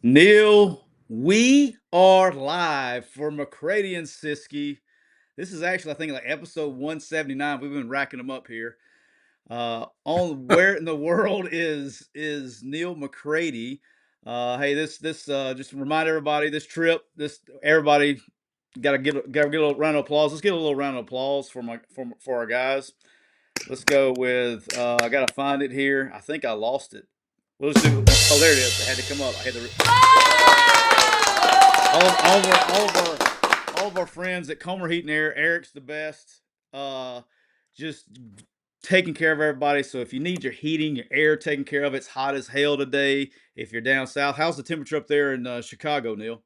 Neal, we are live for McCready and Siskey. This is actually, I think, like episode 179. We've been racking them up here. On where in the world is Neal McCready? Hey, this just to remind everybody, this trip, this everybody gotta get a little round of applause. Let's get a little round of applause for our guys. Let's go with I gotta find it here. I think I lost it. We'll just do. Oh, there it is. It had to come up. I had to all of our friends at Comer Heat and Air. Eric's the best. Just taking care of everybody. So if you need your heating, your air taken care of, it's hot as hell today. If you're down south, how's the temperature up there in Chicago, Neal?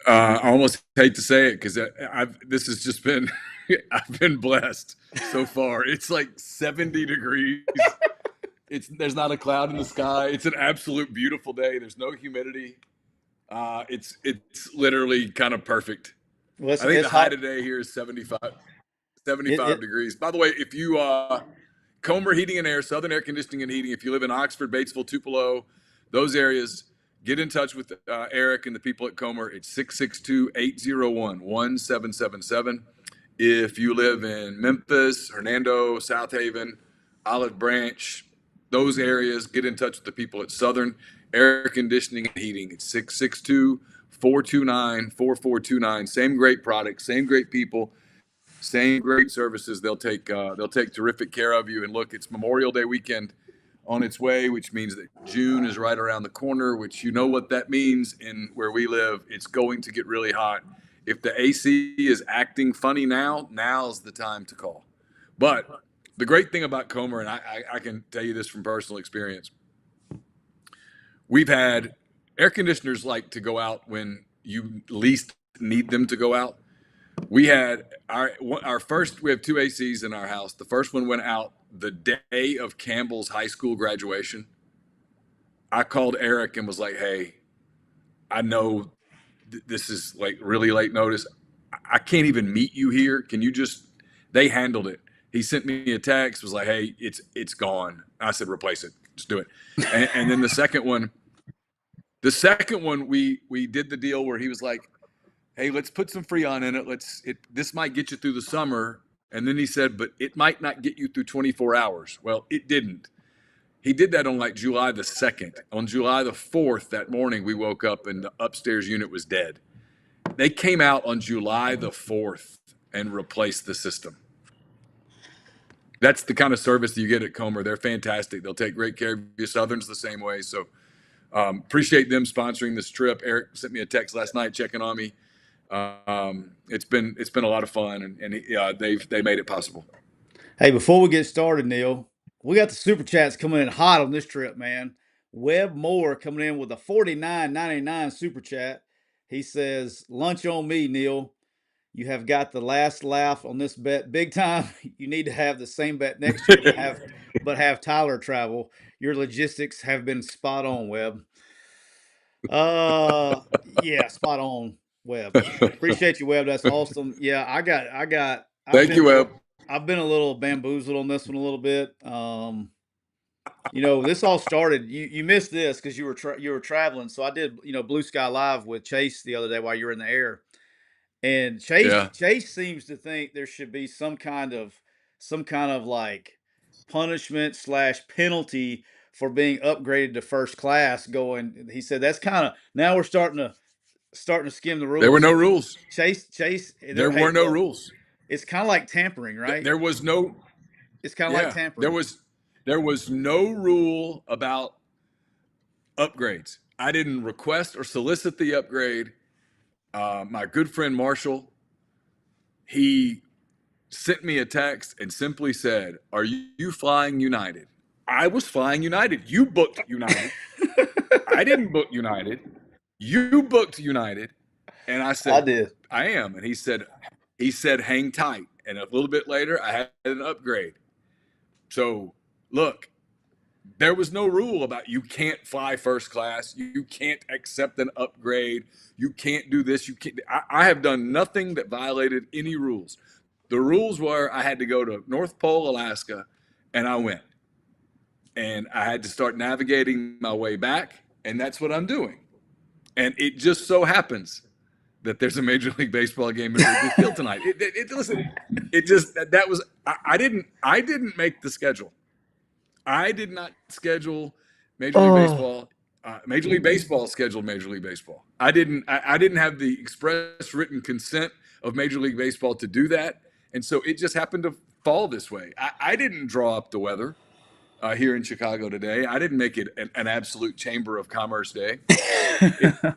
I almost hate to say it because I've this has just been I've been blessed so far. It's like 70 degrees. There's not a cloud in the sky. It's an absolute beautiful day. There's no humidity. It's literally kind of perfect. Well, I think it's the high hot. today here is 75 It, 75 it degrees. By the way, if you Comer Heating and Air, Southern Air Conditioning and Heating, if you live in Oxford, Batesville, Tupelo, those areas, get in touch with Eric and the people at Comer. It's 662-801-1777. If you live in Memphis, Hernando, South Haven, Olive Branch, those areas, get in touch with the people at Southern Air Conditioning and Heating. It's 662-429-4429. Same great product, same great people, same great services. They'll take terrific care of you. And look, it's Memorial Day weekend on its way, which means that June is right around the corner, which you know what that means in where we live. It's going to get really hot. If the AC is acting funny now's the time to call. But the great thing about Comer, and I can tell you this from personal experience, we've had air conditioners like to go out when you least need them to go out. We had our first. We have two ACs in our house. The first one went out the day of Campbell's high school graduation. I called Eric and was like, "Hey, I know this is like really late notice. I can't even meet you here. Can you just?" They handled it. He sent me a text. Was like, "Hey, it's gone." I said, "Replace it. Just do it." And then the second one, we did the deal where he was like, "Hey, let's put some Freon in it. This might get you through the summer." And then he said, "But it might not get you through 24 hours." Well, it didn't. He did that on like July the 2nd. On July the 4th, that morning, we woke up and the upstairs unit was dead. They came out on July the 4th and replaced the system. That's the kind of service that you get at Comer. They're fantastic. They'll take great care of you. Southern's the same way. So appreciate them sponsoring this trip. Eric sent me a text last night checking on me. It's been a lot of fun, and they made it possible. Hey, before we get started, Neal, we got the super chats coming in hot on this trip, man. Webb Moore coming in with a 49.99 super chat. He says, "Lunch on me, Neal. You have got the last laugh on this bet big time. You need to have the same bet next year, but have Tyler travel. Your logistics have been spot on, Webb." Yeah, spot on, Webb. Appreciate you, Webb. That's awesome. Yeah, I've Thank been you, a Webb. little I've been a little bamboozled on this one a little bit. This all started. You missed this because you were traveling. So I did, Blue Sky Live with Chase the other day while you were in the air. And Chase Yeah. Chase seems to think there should be some kind of like punishment slash penalty for being upgraded to first class. Going, he said that's kind of now we're starting to skim the There were rules. no rules. Chase, There hey, were no well, rules. it's kind of like tampering, right? There was no. It's kind of like Yeah. There tampering. was. There was no rule about upgrades. I didn't request or solicit the upgrade. My good friend Marshall, he sent me a text and simply said, "Are you flying United?" I was flying United. You booked United. I didn't book United. You booked United. And I I said, did. "I am." And he said, "Hang tight." And a little bit later, I had an upgrade. So look, there was no rule about you can't fly first class. You can't accept an upgrade. You can't do this. You can't. I have done nothing that violated any rules. The rules were I had to go to North Pole, Alaska, and I went. And I had to start navigating my way back. and that's what I'm doing. And it just so happens that there's a Major League Baseball game in Wrigley Field tonight. Listen, it just that was I didn't make the schedule. I did not schedule Major League Oh, Baseball. Major League Baseball scheduled Major League Baseball. I didn't have the express written consent of Major League Baseball to do that, and so it just happened to fall this way. I didn't draw up the weather here in Chicago today. I didn't make it an absolute Chamber of Commerce day. It,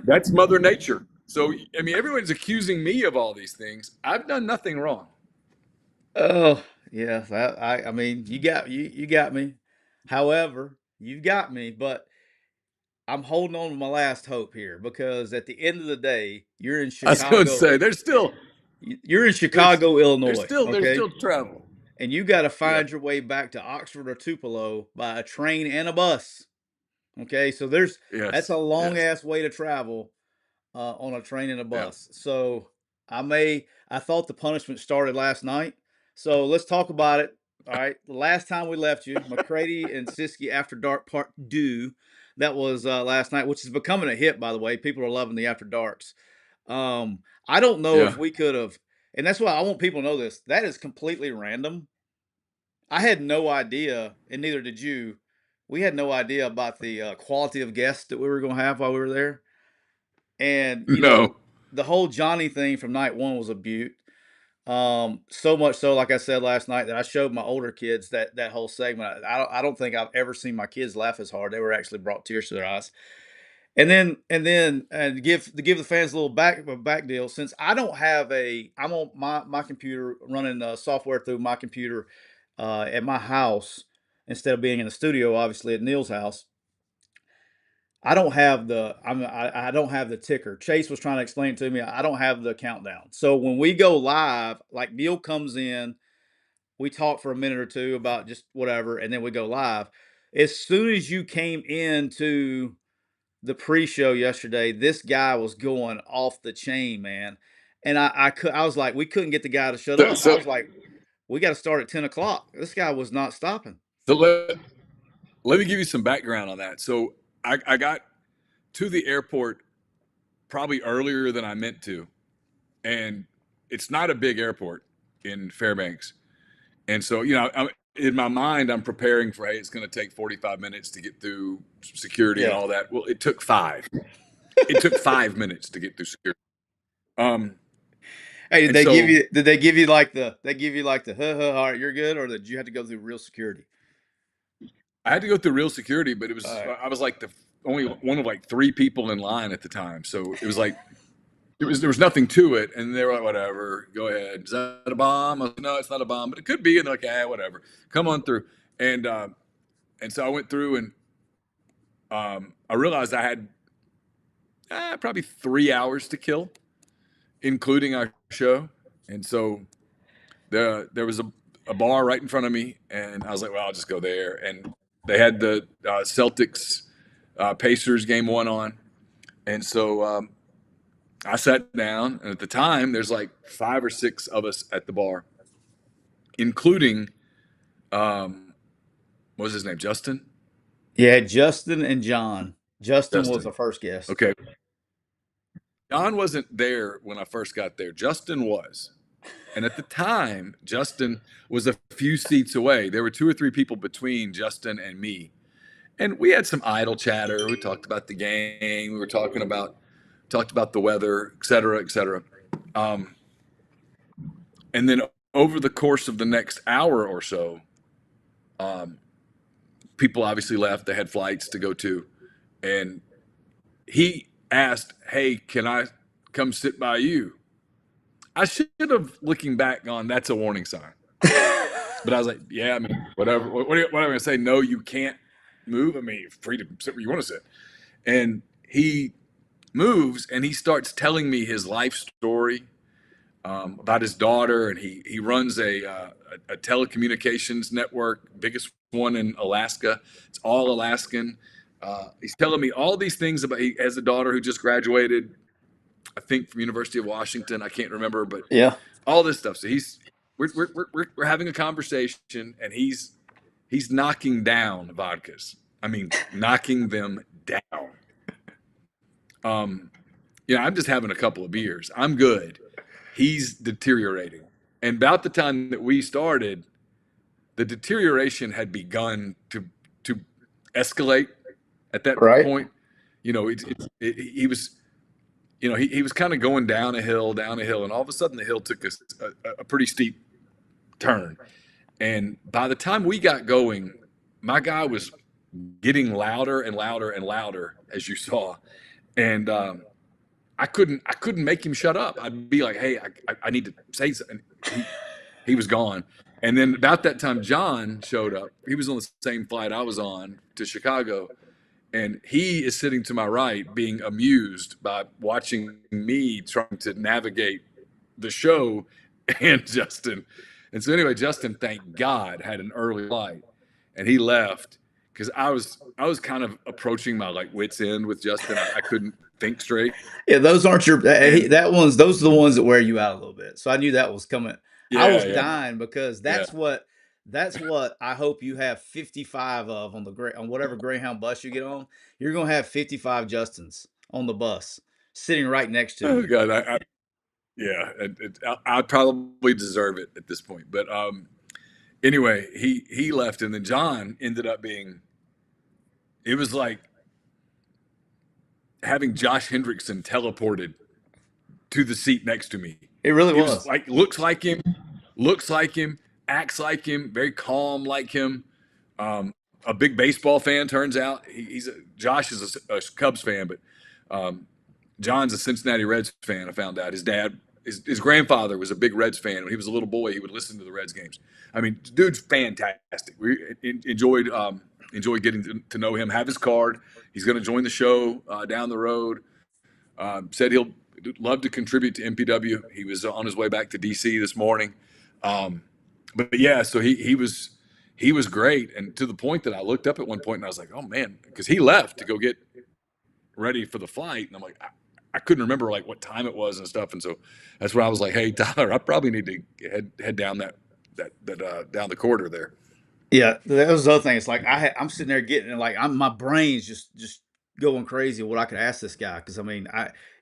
that's Mother Nature. So I mean, everyone's accusing me of all these things. I've done nothing wrong. oh, yeah. I mean, you got me. However, you got me, but I'm holding on to my last hope here because at the end of the day, you're in I was going to Chicago. say You're in there's Chicago, Illinois, there's okay? still travel. And you got to Yeah. find your way back to Oxford or Tupelo by a train and a bus. Okay, so that's Yes. a long Yes. ass way to travel on a train and a Yeah. bus. So I thought the punishment started last night. So let's talk about it. All right, the last time we left you, McCready and Siskey After Dark Part Two. That was last night, which is becoming a hit, by the way. People are loving the After Darks. I don't know Yeah. if we could have, and that's why I want people to know this. That is completely random. I had no idea, and neither did you. We had no idea about the quality of guests that we were going to have while we were there. And No. the whole Johnny thing from night one was a beaut. So much so, like I said last night, that I showed my older kids that whole segment. I don't think I've ever seen my kids laugh as hard. They were actually brought tears to their eyes. And to give the fans a little back deal. Since I don't have I'm on my computer running software through my computer at my house instead of being in the studio, obviously at Neal's house. I don't have the ticker. Chase was trying to explain it to me. I don't have the countdown. So when we go live, like Neal comes in, we talk for a minute or two about just whatever, and then we go live. As soon as you came into the pre-show yesterday, this guy was going off the chain, man. And I was like, we couldn't get the guy to shut So up. I so, was like, we got to start at 10 o'clock. This guy was not stopping. so let me give you some background on that. So I got to the airport probably earlier than I meant to, and it's not a big airport in Fairbanks. And so, in my mind, I'm preparing for, hey, it's going to take 45 minutes to get through security and Yeah. all that. Well, it took five. It took 5 minutes to get through security. Um, Hey, and so did they give you like the all right, you're good, or did you have to go through real security? I had to go through real security, but All right. I was like the only one of like three people in line at the time. So it was like, there was nothing to it. And they were like, whatever, go ahead. Is that a bomb? I was like, no, it's not a bomb, but it could be. And they're like, yeah, whatever. Come on through. And, uh, and so I went through and I realized I had probably 3 hours to kill, including our show. And so there was a bar right in front of me, and I was like, well, I'll just go there. And they had the Celtics Pacers game one on. And so I sat down, and at the time, there's like 5 or 6 of us at the bar, including, what was his name? Justin? Yeah, Justin and John. Justin was the Justin. first guest. Okay. John wasn't there when I first got there. Justin was. And at the time, Justin was a few seats away. There were 2 or 3 people between Justin and me. And we had some idle chatter. We talked about the game. We were talked about the weather, et cetera, et cetera. Um, and then over the course of the next hour or so, um, people obviously left. They had flights to go to. And he asked, hey, can I come sit by you? I should have, looking back, gone, that's a warning sign. But I was like, yeah, I mean, whatever. What am I going to say? No, you can't move. I mean, you're free to sit where you want to sit. And he moves and he starts telling me his life story about his daughter. And he runs a telecommunications network, biggest one in Alaska. It's all Alaskan. He's telling me all these things about, he has a daughter who just graduated, I think, from University of Washington. I can't remember, but Yeah. all this stuff. So we're having a conversation, and he's knocking down vodkas. I mean, knocking them down. I'm just having a couple of beers. I'm good. He's deteriorating. And about the time that we started, the deterioration had begun to escalate at that Right. point. He was, he was kind of going down a hill, and all of a sudden the hill took a pretty steep turn. And by the time we got going, my guy was getting louder and louder and louder, as you saw. And I couldn't make him shut up. I'd be like, "Hey, I need to say something." He was gone. And then about that time, John showed up. He was on the same flight I was on to Chicago, and he is sitting to my right, being amused by watching me trying to navigate the show and Justin. And so anyway, Justin, thank God, had an early flight, and he left because I was kind of approaching my like wits end with Justin. I couldn't think straight. Yeah, those aren't your And those are the ones that wear you out a little bit. So I knew that was coming. I yeah, was yeah, dying because yeah. that's what I hope you have 55 of on on whatever Greyhound bus you get on. You're gonna have 55 Justins on the bus sitting right next to Oh you. God, yeah, I probably deserve it at this point. But anyway, he left, and then John ended up being. It was like having Josh Hendrickson teleported to the seat next to me. It really He was was. like, looks like him, acts like him, very calm like him. Um, a big baseball fan, turns out. Josh is a Cubs fan, but um, John's a Cincinnati Reds fan. I found out his grandfather was a big Reds fan. When he was a little boy, he would listen to the Reds games. I mean, dude's fantastic. We enjoyed getting to know him. Have his card. He's going to join the show down the road. Said he'll love to contribute to MPW. He was on his way back to DC this morning. But yeah, so he was great, and to the point that I looked up at one point and I was like, oh man, because he left to go get ready for the flight, and I'm like, I couldn't remember like what time it was and stuff, and so that's when I was like, hey Tyler, I probably need to head down that down the corridor there. Yeah, that was the other thing. It's like I'm sitting there getting like my brain's just going crazy. What I could ask this guy because I mean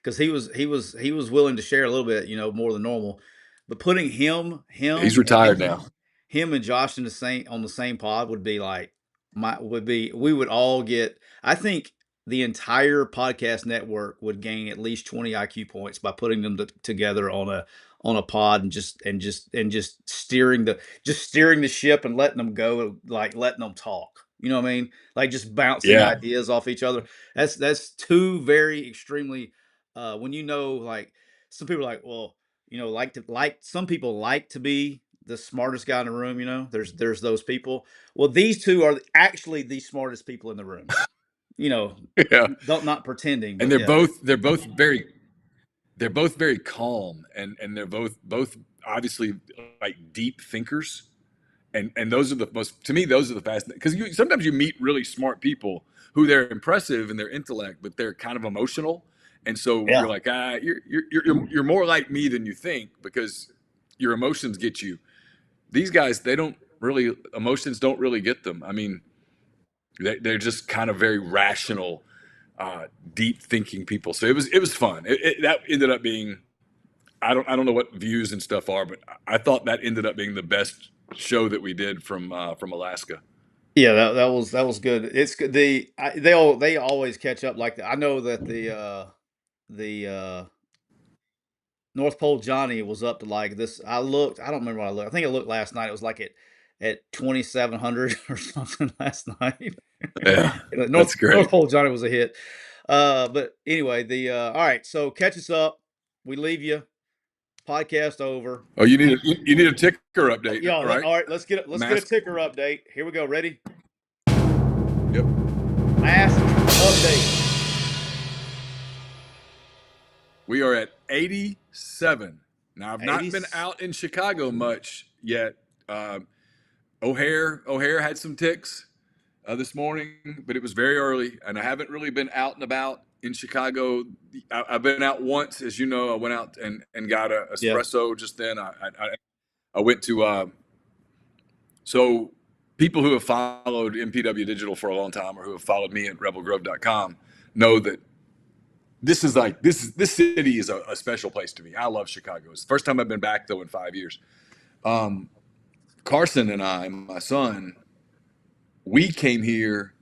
because he was willing to share a little bit, more than normal, but putting him He's him and retired now. him and Josh in the same pod would be like my would be we would all get. I think the entire podcast network would gain at least 20 IQ points by putting them together on a pod and just steering the ship and letting them go, like letting them talk. You know what I mean? Like just bouncing Yeah, ideas off each other. That's two very extremely when like some people are like, well, like some people like to be the smartest guy in the room, There's those people. Well, these two are actually the smartest people in the room. You know, yeah, don't not pretending, and but yeah. they're both very calm, and they're both obviously like deep thinkers, and those are the most, to me, those are the fascinating, because sometimes you meet really smart people who they're impressive in their intellect, but they're kind of emotional, and so you're Yeah. like, you're more like me than you think, because your emotions get you. These guys, they don't really, emotions don't really get them. I mean, they're just kind of very rational, deep thinking people. So it was fun. That ended up being, I don't know what views and stuff are, but I thought that ended up being the best show that we did from Alaska. Yeah, that was good. It's good. They always catch up like that. I know that the North Pole Johnny was up to like this. I looked. I don't remember what I looked. I think I looked last night. It was like at 2,700 or something last night. Yeah, North that's North great. Pole Johnny was a hit. But anyway, the all right. So catch us up. We leave you. Podcast over. Oh, you need a ticker update, Yeah. all right? All right. Let's get a Mask. ticker update. Here we go. Ready? Yep. Mask update. We are at 87. Now I've not 80. been out in Chicago much yet. O'Hare had some ticks this morning, but it was very early, and I haven't really been out and about in Chicago. I've been out once, as you know. I went out and got a Yeah. espresso just then. I went to so. people who have followed MPW Digital for a long time, or who have followed me at rebelgrove.com, know that this city is a special place to me. I love Chicago. It's the first time I've been back though in 5 years. Carson and I, my son, we came here.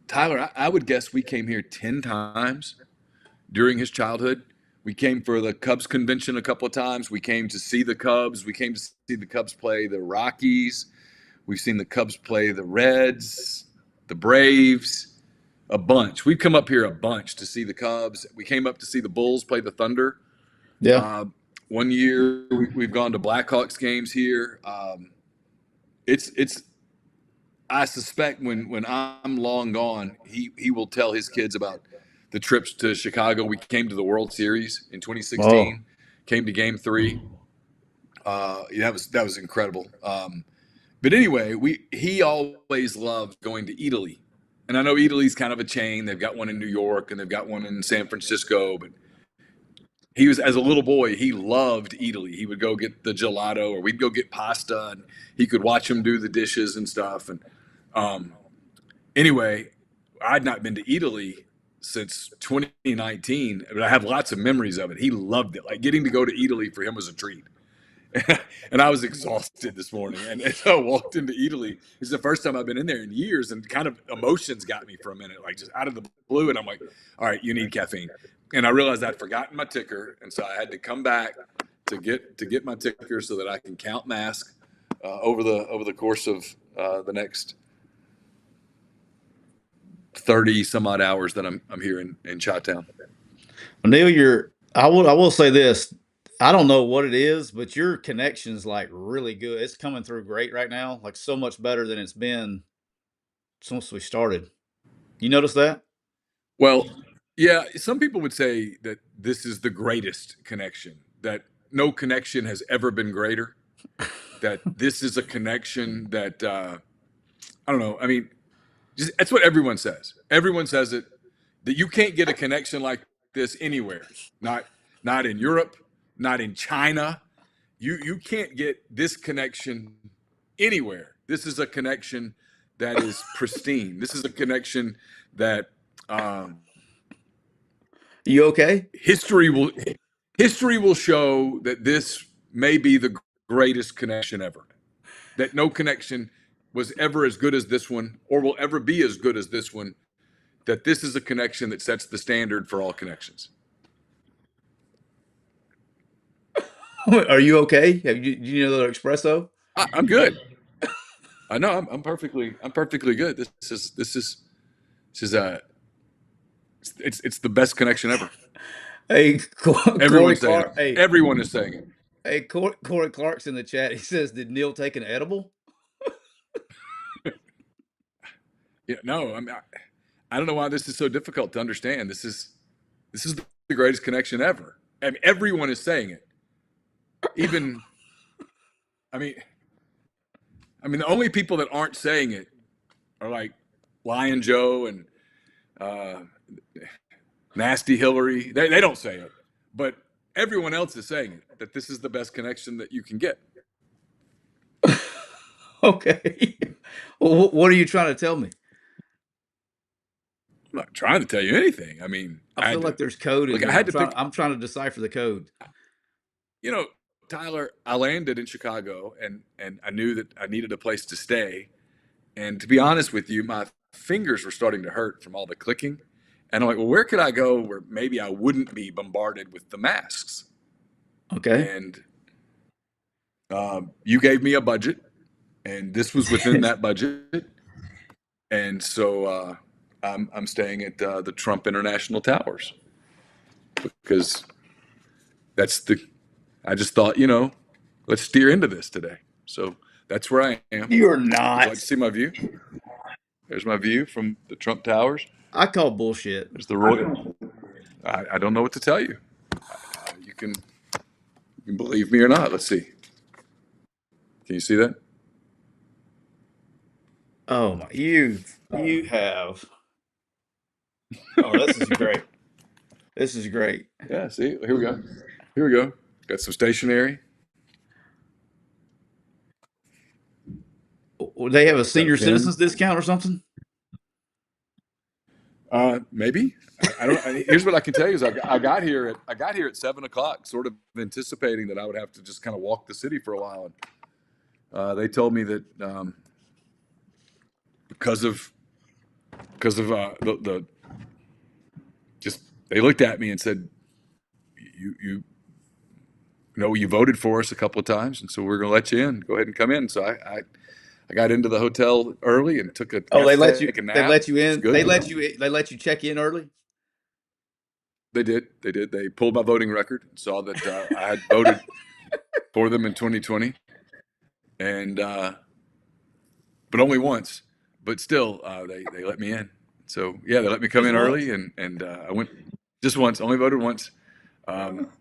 Tyler, I would guess we came here 10 times during his childhood. We came for the Cubs convention a couple of times. We came to see the Cubs. We came to see the Cubs play the Rockies. We've seen the Cubs play the Reds, the Braves, a bunch. We've come up here a bunch to see the Cubs. We came up to see the Bulls play the Thunder. Yeah. One year we've gone to Blackhawks games here. It's I suspect when I'm long gone, he will tell his kids about the trips to Chicago. We came to the World Series in Oh, 2016, came to Game 3. That was incredible. But anyway, he always loved going to Italy, and I know Italy's kind of a chain. They've got one in New York and they've got one in San Francisco. But he was, as a little boy, he loved Italy. He would go get the gelato, or we'd go get pasta, and he could watch him do the dishes and stuff. And um, anyway, I'd not been to Italy since 2019, but I have lots of memories of it. He loved it. Like, getting to go to Italy for him was a treat. And I was exhausted this morning, and so I walked into Italy. It's the first time I've been in there in years, and kind of emotions got me for a minute, like just out of the blue. And I'm like, all right, you need caffeine. And I realized I'd forgotten my ticker, and so I had to come back to get my ticker so that I can count mask over the course of the next 30 some odd hours that I'm here in Chi-town. Neal, I will say this. I don't know what it is, but your connection's like really good. It's coming through great right now, like so much better than it's been since we started. You notice that? Well, yeah, some people would say that this is the greatest connection, that no connection has ever been greater, that this is a connection that, I don't know. I mean, that's what everyone says. Everyone says it, that you can't get a connection like this anywhere. Not, not in Europe, not in China. You can't get this connection anywhere. This is a connection that is pristine. This is a connection that You okay? history will show that this may be the greatest connection ever. That no connection was ever as good as this one, or will ever be as good as this one. That this is a connection that sets the standard for all connections. Are you okay? Do you know the espresso? I'm good. I know I'm perfectly good. This is it's the best connection ever. Hey, Corey Everyone's saying Clark. it. Everyone is saying it. Hey, Corey Clark's in the chat. He says, "Did Neal take an edible?" Yeah, no, I don't know why this is so difficult to understand. This is the greatest connection ever. I mean, everyone is saying it. Even, I mean, the only people that aren't saying it are like Lion Joe and uh, Nasty Hillary. They don't say it, but everyone else is saying it, that this is the best connection that you can get. Okay. Well, what are you trying to tell me? I'm not trying to tell you anything. I mean, I feel like there's code in look. I here. had to pick. I'm trying to decipher the code. You know, Tyler, I landed in Chicago, and I knew that I needed a place to stay. And to be honest with you, my fingers were starting to hurt from all the clicking. And I'm like, well, where could I go where maybe I wouldn't be bombarded with the masks? Okay. And you gave me a budget, and this was within that budget. And so I'm staying at the Trump International Towers, because I just thought, let's steer into this today. So that's where I am. You're Would you like not. to see my view? There's my view from the Trump Towers. I call bullshit. There's the Royal. I don't know what to tell you. You can believe me or not. Let's see. Can you see that? Oh my, you have. Oh, this is great. This is great. Yeah. See, here we go. Here we go. Got some stationery. Would they have a Got a senior pen. citizens discount or something? Maybe. I don't. Here's what I can tell you: is I got here at 7 o'clock, sort of anticipating that I would have to just kind of walk the city for a while. And they told me that because of the just they looked at me and said, you know, you voted for us a couple of times, and so we're going to let you in. Go ahead and come in. So I got into the hotel early and Oh, got to take a they nap. let you It's in. good. They let you check in early. They did. They did. They pulled my voting record and saw that I had voted for them in 2020, and but only once. But still, they let me in. So yeah, they let me come Just in once. early, and I went just once. Only voted once. Um,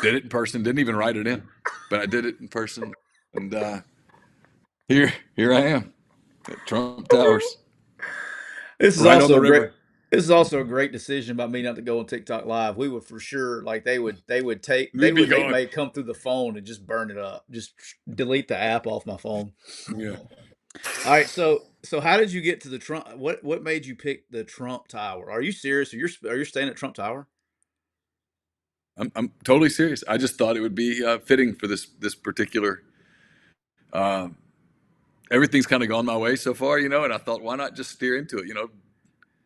did it in person. Didn't even write it in, but I did it in person. And here I am at Trump Towers, This is right on also the a great. river. This is also a great decision by me not to go on TikTok live. We would for sure like We'd be they gone. may come through the phone and just burn it up. Just delete the app off my phone. Yeah. All right, so how did you get to the Trump? What made you pick the Trump Tower? Are you serious? Are you staying at Trump Tower? I'm totally serious. I just thought it would be fitting for this particular. Uh, Everything's kind of gone my way so far, you know, and I thought, why not just steer into it, you know?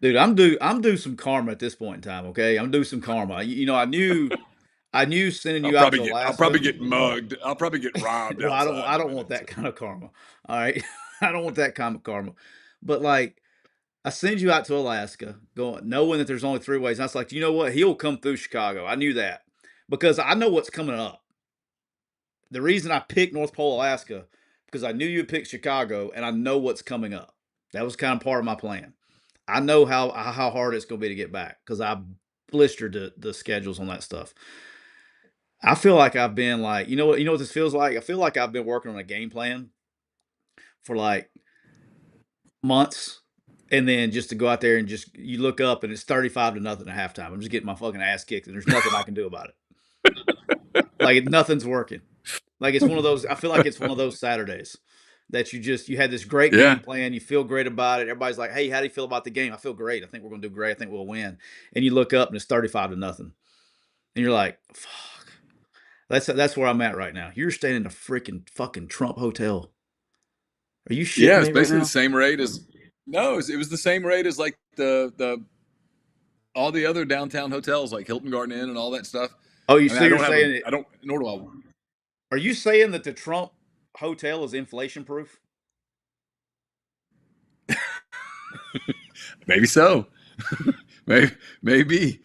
Dude, I'm due some karma at this point in time. Okay, I'm due some karma. You know, I knew sending you out to I'll probably Alaska. get mugged. I'll probably get robbed Well, outside I in a don't want minute. that So. kind of karma. All right, I don't want that kind of karma. But like, I send you out to Alaska, going knowing that there's only three ways. And I was like, you know what? He'll come through Chicago. I knew that because I know what's coming up. The reason I picked North Pole, Alaska, because I knew you'd pick Chicago, and I know what's coming up. That was kind of part of my plan. I know how hard it's going to be to get back because I blistered the schedules on that stuff. I feel like I've been like, you know what this feels like. I feel like I've been working on a game plan for like months, and then just to go out there and just you look up and it's 35-0 at halftime. I'm just getting my fucking ass kicked, and there's nothing I can do about it. Like nothing's working. Like it's one of those. I feel like it's one of those Saturdays that you had this great Yeah, game plan. You feel great about it. Everybody's like, "Hey, how do you feel about the game?" I feel great. I think we're gonna do great. I think we'll win. And you look up and it's 35-0, and you're like, "Fuck." That's where I'm at right now. You're staying in a freaking fucking Trump hotel. Are you shitting yeah. It's me right basically the now? same rate as. No, it was the same rate as like the all the other downtown hotels, like Hilton Garden Inn and all that stuff. Oh, you I mean, so you're saying I don't, nor do I. are you saying that the Trump hotel is inflation proof? Maybe so. maybe, maybe.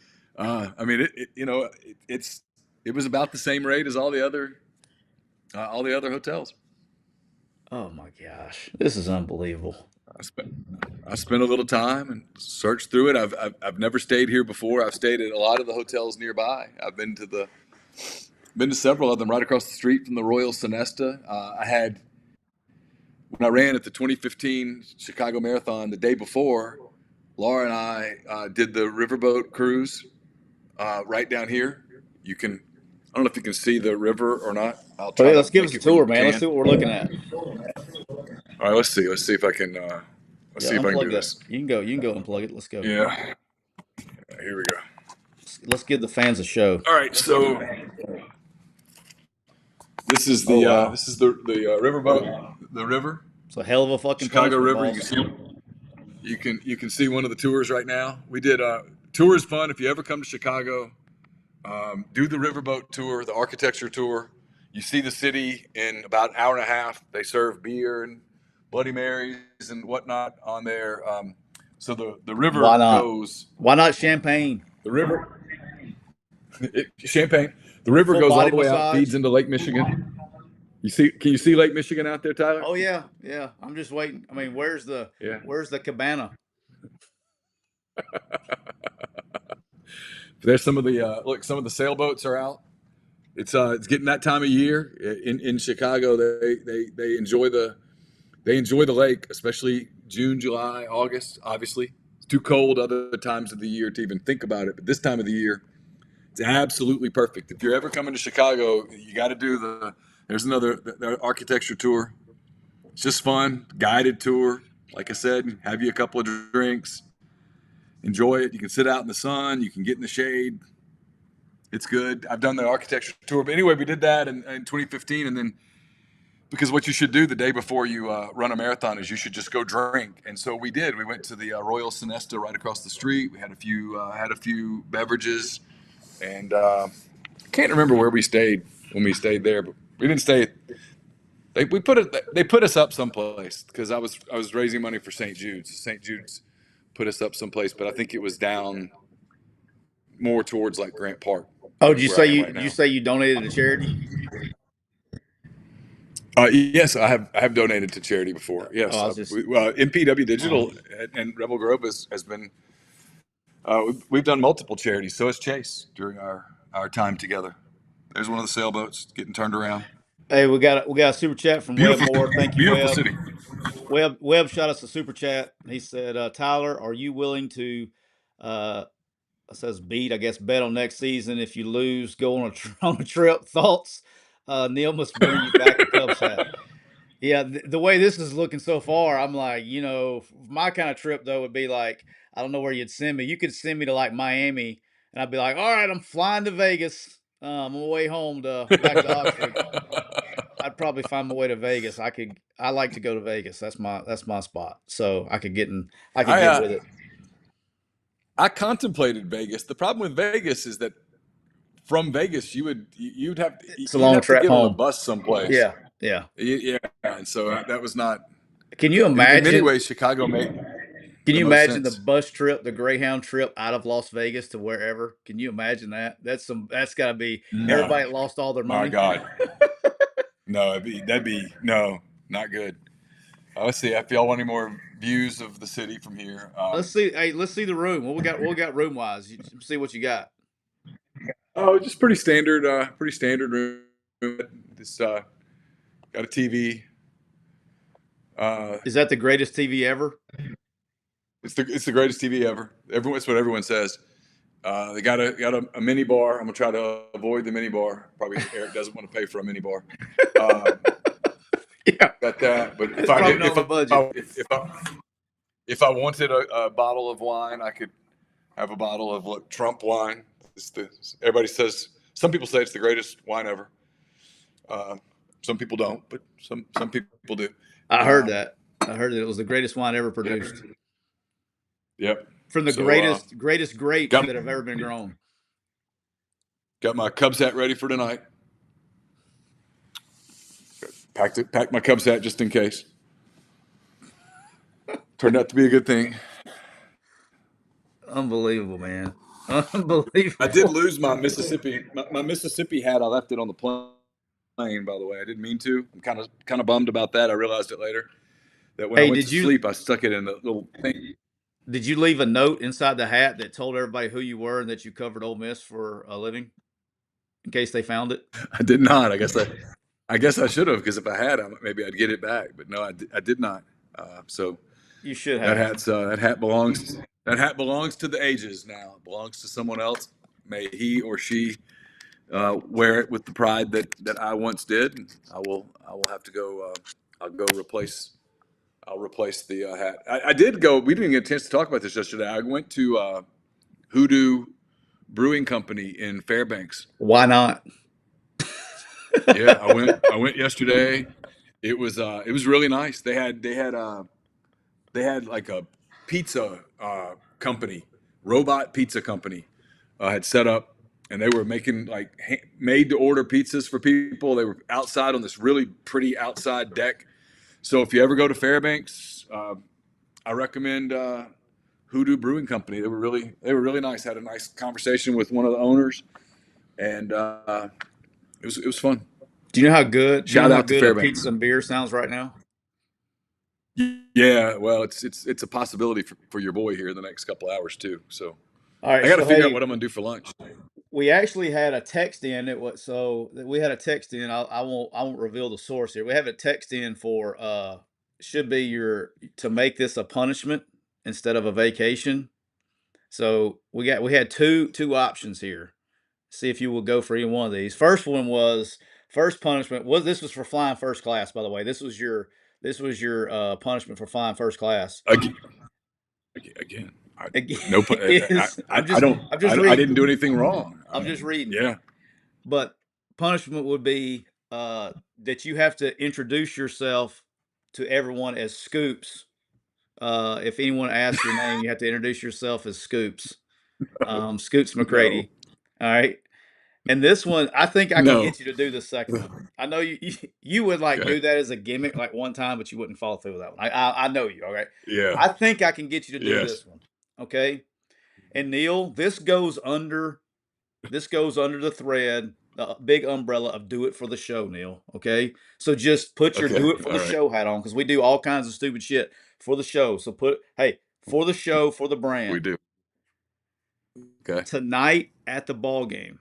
I mean, you know, it was about the same rate as all the other hotels. Oh my gosh, this is unbelievable. I spent I spent a little time and searched through it. I've never stayed here before. I've stayed at a lot of the hotels nearby. Been to several of them right across the street from the Royal Sonesta. I had when I ran at the 2015 Chicago Marathon the day before. Laura and I did the riverboat cruise right down here. You can I don't know if you can see the river or not. I'll Oh try yeah, to let's give us make a it where you tour, man. Let's see can. what we're looking at. All right, let's see. Let's see if I can. Let's Yeah, see if I can do unplug that. this. You can go. You can go unplug it. Let's go. Yeah. Here we go. Let's give the fans a show. All right. So Oh wow, this is the riverboat, the river, it's a hell of a fucking Chicago punishment, River. boss. You can see one of the tours right now. We did tour is fun if you ever come to Chicago. Do the riverboat tour, the architecture tour. You see the city in about an hour and a half. They serve beer and Bloody Marys and whatnot on there. So the river Why not? goes Why not champagne? the river Champagne. The river Full goes all body the way out, feeds massage. into Lake Michigan. You see? Can you see Lake Michigan out there, Tyler? Oh yeah, yeah. I'm just waiting. I mean, Yeah. where's the cabana? There's some of the look. Some of the sailboats are out. It's getting that time of year in Chicago. They enjoy the lake, especially June, July, August. Obviously, it's too cold other times of the year to even think about it. But this time of the year, it's absolutely perfect. If you're ever coming to Chicago, you got to do There's another the architecture tour. It's just fun, guided tour. Like I said, have you a couple of drinks, enjoy it. You can sit out in the sun, you can get in the shade. It's good. I've done the architecture tour, but anyway, we did that in 2015, and then because what you should do the day before you run a marathon is you should just go drink. And so we did. We went to the Royal Sonesta right across the street. We had a few beverages, and I can't remember where we stayed when we stayed there, but we didn't stay. They put us up someplace because I was raising money for St. Jude's. St. Jude's put us up someplace, but I think it was down more towards like Grant Park, Oh, like where I am right did you now. say you donated to charity? Yes, I have donated to charity before. Oh, Yes, I was just MPW Digital and Rebel Grove has been. We've done multiple charities. So has Chase during our time together. There's one of the sailboats getting turned around. Hey, we got a super chat from Webb Beautiful, Moore. Thank you, beautiful Webb. city. Webb shot us a super chat. He said, Tyler, are you willing to uh it says beat, I guess bet on next season. If you lose, go on on a trip. Thoughts? Neal must bring you back a Cubs hat. Yeah, the way this is looking so far, I'm like, my kind of trip though would be like, I don't know where you'd send me. You could send me to like Miami, and I'd be like, all right, I'm flying to Vegas. I'm on my way home to back to Oxford. I'd probably find my way to Vegas. I like to go to Vegas. That's my spot. So I could I get with it. I contemplated Vegas. The problem with Vegas is that from Vegas It's a you'd long have to trip get on a home. bus someplace. Yeah, yeah. Yeah, and so that was not. Can you In many imagine? ways, Chicago made Can the you most imagine the sense. bus trip, the Greyhound trip out of Las Vegas to wherever? Can you imagine that? That's got to be No, everybody lost all their my money. God, no, that'd be no, not good. Let's see if y'all want any more views of the city from here. Let's see. Hey, let's see the room. What we got room wise? See what you got. Oh, just pretty standard room. Just got a TV. Uh, Is that the greatest TV ever? it's the greatest TV ever. It's what everyone says. They got a mini bar. I'm gonna try to avoid the mini bar. Probably Eric doesn't want to pay for a mini bar. Uh, Yeah, got that. But it's probably not on the budget. if I wanted a bottle of wine, I could have a bottle of what Trump wine. Everybody says some people say it's the greatest wine ever. Uh, some people don't, but some people do. I heard Um, that. I heard that it was the greatest wine ever yeah, produced yep. from the So greatest grapes got that have ever been grown. got my Cubs hat ready for tonight. Packed my Cubs hat just in case. Turned out to be a good thing. Unbelievable, man. I did Unbelievable. lose my Mississippi hat. I left it on the plane. By the way, I didn't mean to. I'm kind of bummed about that. I realized it later that when I Hey, went to sleep, I stuck it in the little thing. did you leave a note inside the hat that told everybody who you were and that you covered Ole Miss for a living in case they found it? I did not. I guess I should have because if I had, maybe I'd get it back. But no, I did not. So You should have. that hat belongs to the ages now. It belongs to someone else. May he or she wear it with the pride that I once did. I will have to go. I'll go replace. I'll replace the hat. I did go. We didn't get a chance to talk about this yesterday. I went to Hoodoo Brewing Company in Fairbanks. Why not? Yeah, I went yesterday. It was really nice. They had like a pizza company, robot pizza company, had set up, and they were making like made to order pizzas for people. They were outside on this really pretty outside deck. So if you ever go to Fairbanks, I recommend Hoodoo Brewing Company. They were really nice. Had a nice conversation with one of the owners, and it was fun. Do you know how good? Do you Shout know how out to good a Fairbanks. pizza and beer sounds right now? Yeah, well, it's a possibility for your boy here in the next couple hours too. So All I right, got to so figure out hey, what I'm gonna do for lunch. we actually had a text in. We had a text in. I won't reveal the source here. We have a text in for should be your to make this a punishment instead of a vacation. So we had two options here. See if you will go for any one of these. First one was First punishment was this was for flying first class, by the way. This was your punishment for flying first class. Again, again no, Is I'm I just don't, I'm just I didn't reading. do anything wrong. I'm just reading. Yeah. But punishment would be that you have to introduce yourself to everyone as Scoops. If anyone asks your name, you have to introduce yourself as Scoops. Scoops No, McCready. All right. And this one, I think I can no. get you to do the second one. I know you would like Okay. do that as a gimmick like one time, but you wouldn't follow through with that one. I know you. All right. Yeah. I think I can get you to do Yes. this one. Okay. And Neal, this goes under the thread, the big umbrella of do it for the show, Neal. Okay. So just put your Okay. do it for All the right. show hat on because we do all kinds of stupid shit for the show. So hey, for the show, for the We brand. do. Okay. Tonight at the ball game,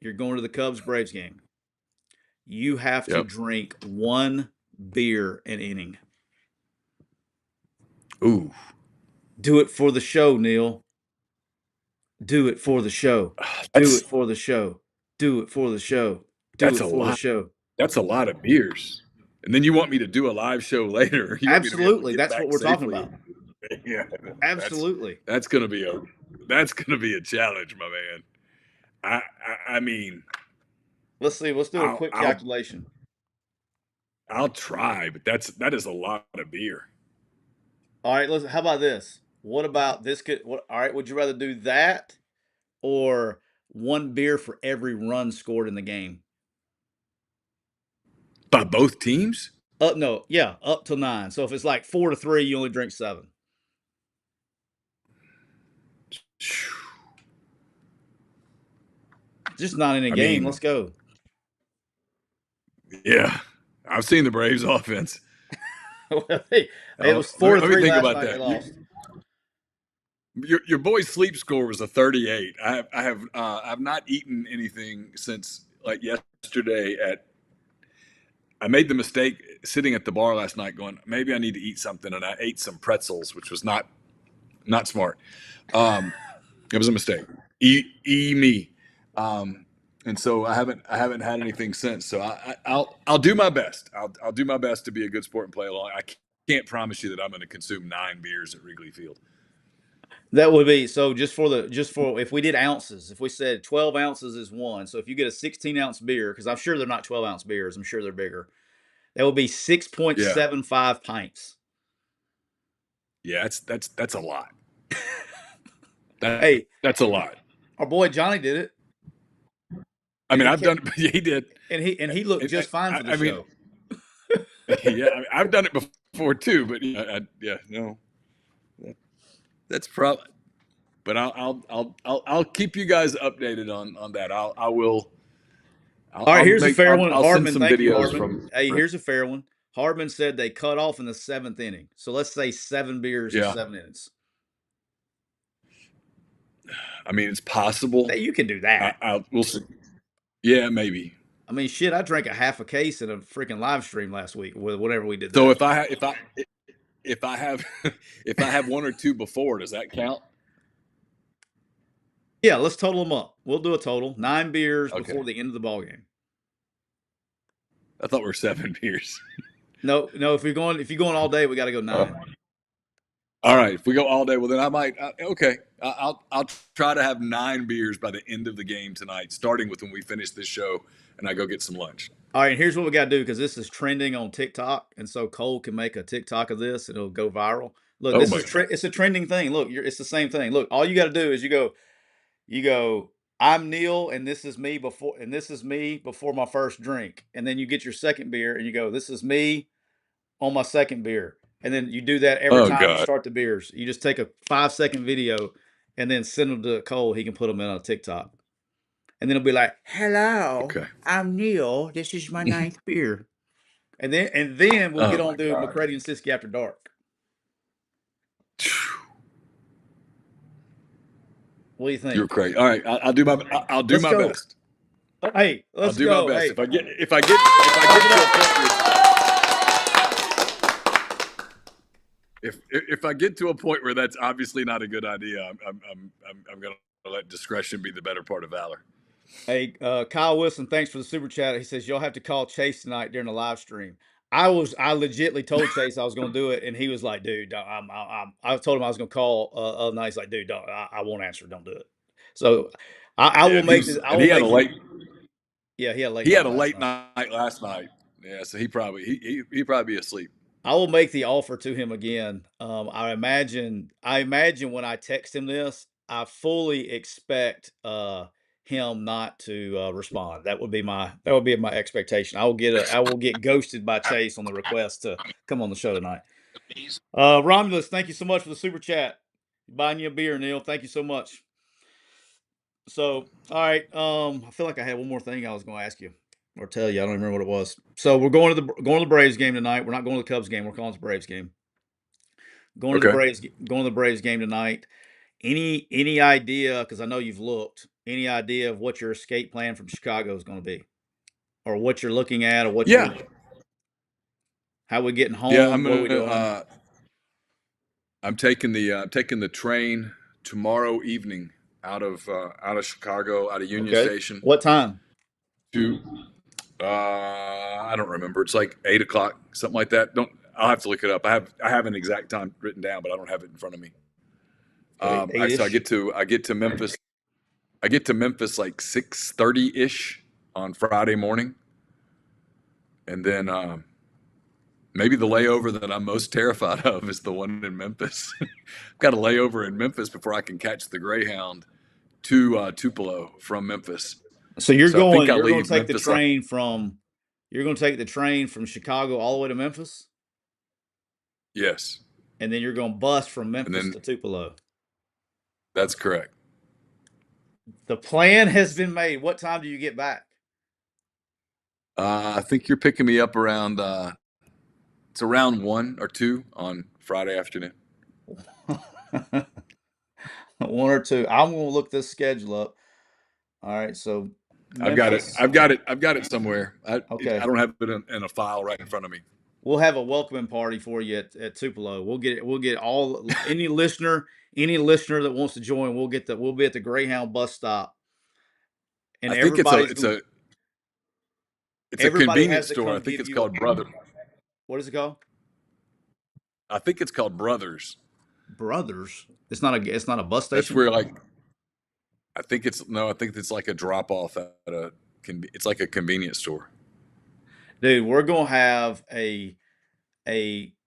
you're going to the Cubs Braves game. You have to Yep. drink one beer an inning. Ooh, Do it for the show, Neal. Do it for the show. Do that's it for the show. Do it for the show. Do that's it a for the lot. show. That's a lot of beers. And then you want me to do a live show later. You want me to be able to Absolutely. get That's what back we're talking safely. about. Yeah. That's Absolutely. that's gonna be a challenge, my man. I mean, Let's see. Let's do a I'll quick I'll calculation. I'll try, but that is a lot of beer. All right. How about this? What about this? All right. Would you rather do that or one beer for every run scored in the game? By both teams? No, yeah, up to 9. So if it's like 4-3, you only drink 7. Just not in a I game. mean, Let's go. yeah. I've seen the Braves offense. Hey, it was four to Let me three think last about night. They that. lost. Your boy's sleep score was a 38. I've not eaten anything since like yesterday at I made the mistake sitting at the bar last night going, maybe I need to eat something, and I ate some pretzels, which was not smart. It was a mistake. Me. And so I haven't had anything since. So I'll do my best. I'll do my best to be a good sport and play along. I can't promise you that I'm going to consume 9 beers at Wrigley Field. That would be so. Just for if we did ounces, if we said 12 ounces is one. So if you get a 16-ounce beer, because I'm sure they're not 12-ounce beers, I'm sure they're bigger. That would be Yeah, 6.75 pints. yeah, that's a lot. That Hey, that's a lot. our boy Johnny did it, I and mean, he I've kept done. Yeah, he did. and he looked And, just fine for the I mean, show. yeah, I've done it before too. But yeah, no, that's probably. But I'll keep you guys updated on that. I will. All right, here's a fair one. I'll send Hardman, some thank you, videos Hardman. from. Hey, here's a fair one. Hardman said they cut off in the 7th inning. So let's say 7 beers in Yeah, 7 innings. I mean it's possible. Hey, you can do that. We'll see. Yeah, maybe. I mean, shit, I drank a half a case in a freaking live stream last week. Whenever we did So that. if I have if I have one or two before, does that count? Yeah, let's total them up. We'll do a total 9 beers before Okay. the end of the ball game. I thought we were 7 beers. No, no. If you're going all day, we got to go 9. All right. If we go all day, well then I might. Okay. I'll try to have 9 beers by the end of the game tonight, starting with when we finish this show and I go get some lunch. All right, and here's what we got to do because this is trending on TikTok, and so Cole can make a TikTok of this and it'll go viral. Look, Oh this my is god. it's a trending thing. Look, it's the same thing. Look, all you got to do is you go. I'm Neal, and this is me before my first drink, and then you get your second beer, and you go, this is me on my second beer, and then you do that every Oh time you god. start the beers. You just take a 5-second video, and then send them to Cole. He can put them in on TikTok. And then it'll be like, "Hello, Okay. I'm Neal. This is my ninth beer." And then we'll get Oh my on to god. McCready and Siskey After Dark. What do you You're think? crazy. All right. I'll do Let's my go. best. Hey, I'll let's do my go. best. Hey, If I get to a point where if I get to a point where that's obviously not a good idea, I'm going to let discretion be the better part of valor. Hey, Kyle Wilson, thanks for the super chat. He says you'll have to call Chase tonight during the live stream. I legitly told Chase I was going to do it, and he was like, "Dude, don't, I told him I was going to call other night. He's like, "Dude, don't, I won't answer. Don't do it." So I Yeah, will and he make was, this. I and will make you. Yeah, he he had had a a late late night. night last night. Yeah, so he probably be asleep. I will make the offer to him again. I imagine when I text him this, I fully expect him not to respond. That would be my expectation. I will get ghosted by Chase on the request to come on the show tonight. Romulus, thank you so much for the super chat. Buying you a beer, Neal. Thank you so much. So, all right. I feel like I had one more thing I was going to ask you or tell you. I don't even remember what it was. So we're going to the Braves game tonight. We're not going to the Cubs game. We're calling it the Braves game. Okay. Going to the Braves game tonight. Any idea? Because I know you've looked. Any idea of what your escape plan from Chicago is going to be, or what you're looking at, or what you're Yeah. how we getting Yeah. home? What are we doing? I'm taking the train tomorrow evening out of Chicago, out of Union Okay. Station What time? to I don't remember. It's like 8 o'clock, something like that. Don't I'll have to look it up. I have an exact time written down, but I don't have it in front of me. Okay, eight So ish. I get to Memphis. I get to Memphis like 6:30 ish on Friday morning, and then maybe the layover that I'm most terrified of is the one in Memphis. I've got a layover in Memphis before I can catch the Greyhound to Tupelo from Memphis. So So I think I you're going leave to take the Memphis. train from you're going to take the train from Chicago all the way to Memphis, Yes, and then you're going to bus from and Memphis then to Tupelo. that's correct. The plan has been made. What time do you get back? I think you're picking me up around it's around 1 or 2 on Friday afternoon. One or two. I'm going to look this schedule up. All right, so I've got it. Memphis. I've got it. I've got it somewhere. I Okay, don't have it in a file right in front of me. we'll have a welcoming party for you at Tupelo. We'll get all any listener that wants to join. We'll be at the Greyhound bus stop, and I think it's a everybody's it's going. a it's a Everybody has convenience to store. I come think give it's you. called Brother. What is it called? I think it's called Brothers. Brothers. It's not a bus That's station. where like I think it's no. I think it's like a drop off at a. It's like a convenience store. Dude, we're gonna have a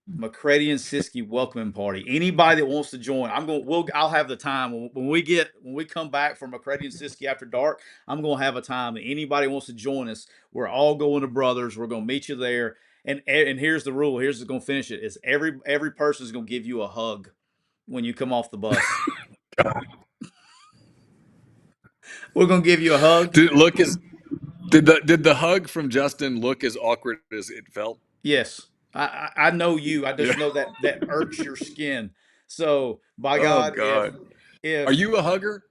McCready and Siskey welcoming party. Anybody that wants to join, I'll have the time when we come back from McCready and Siskey after dark. I'm gonna have a time. Anybody wants to join us, we're all going to Brothers. We're gonna meet you there. And here's the rule. Here's what's gonna finish it. Is every person is gonna give you a hug when you come off the bus. We're gonna give you a hug. Did it look as did the hug from Justin look as awkward as it felt? Yes, I know you. I Yeah. just know that irks your skin. So by Oh God, God. Are if you a hugger?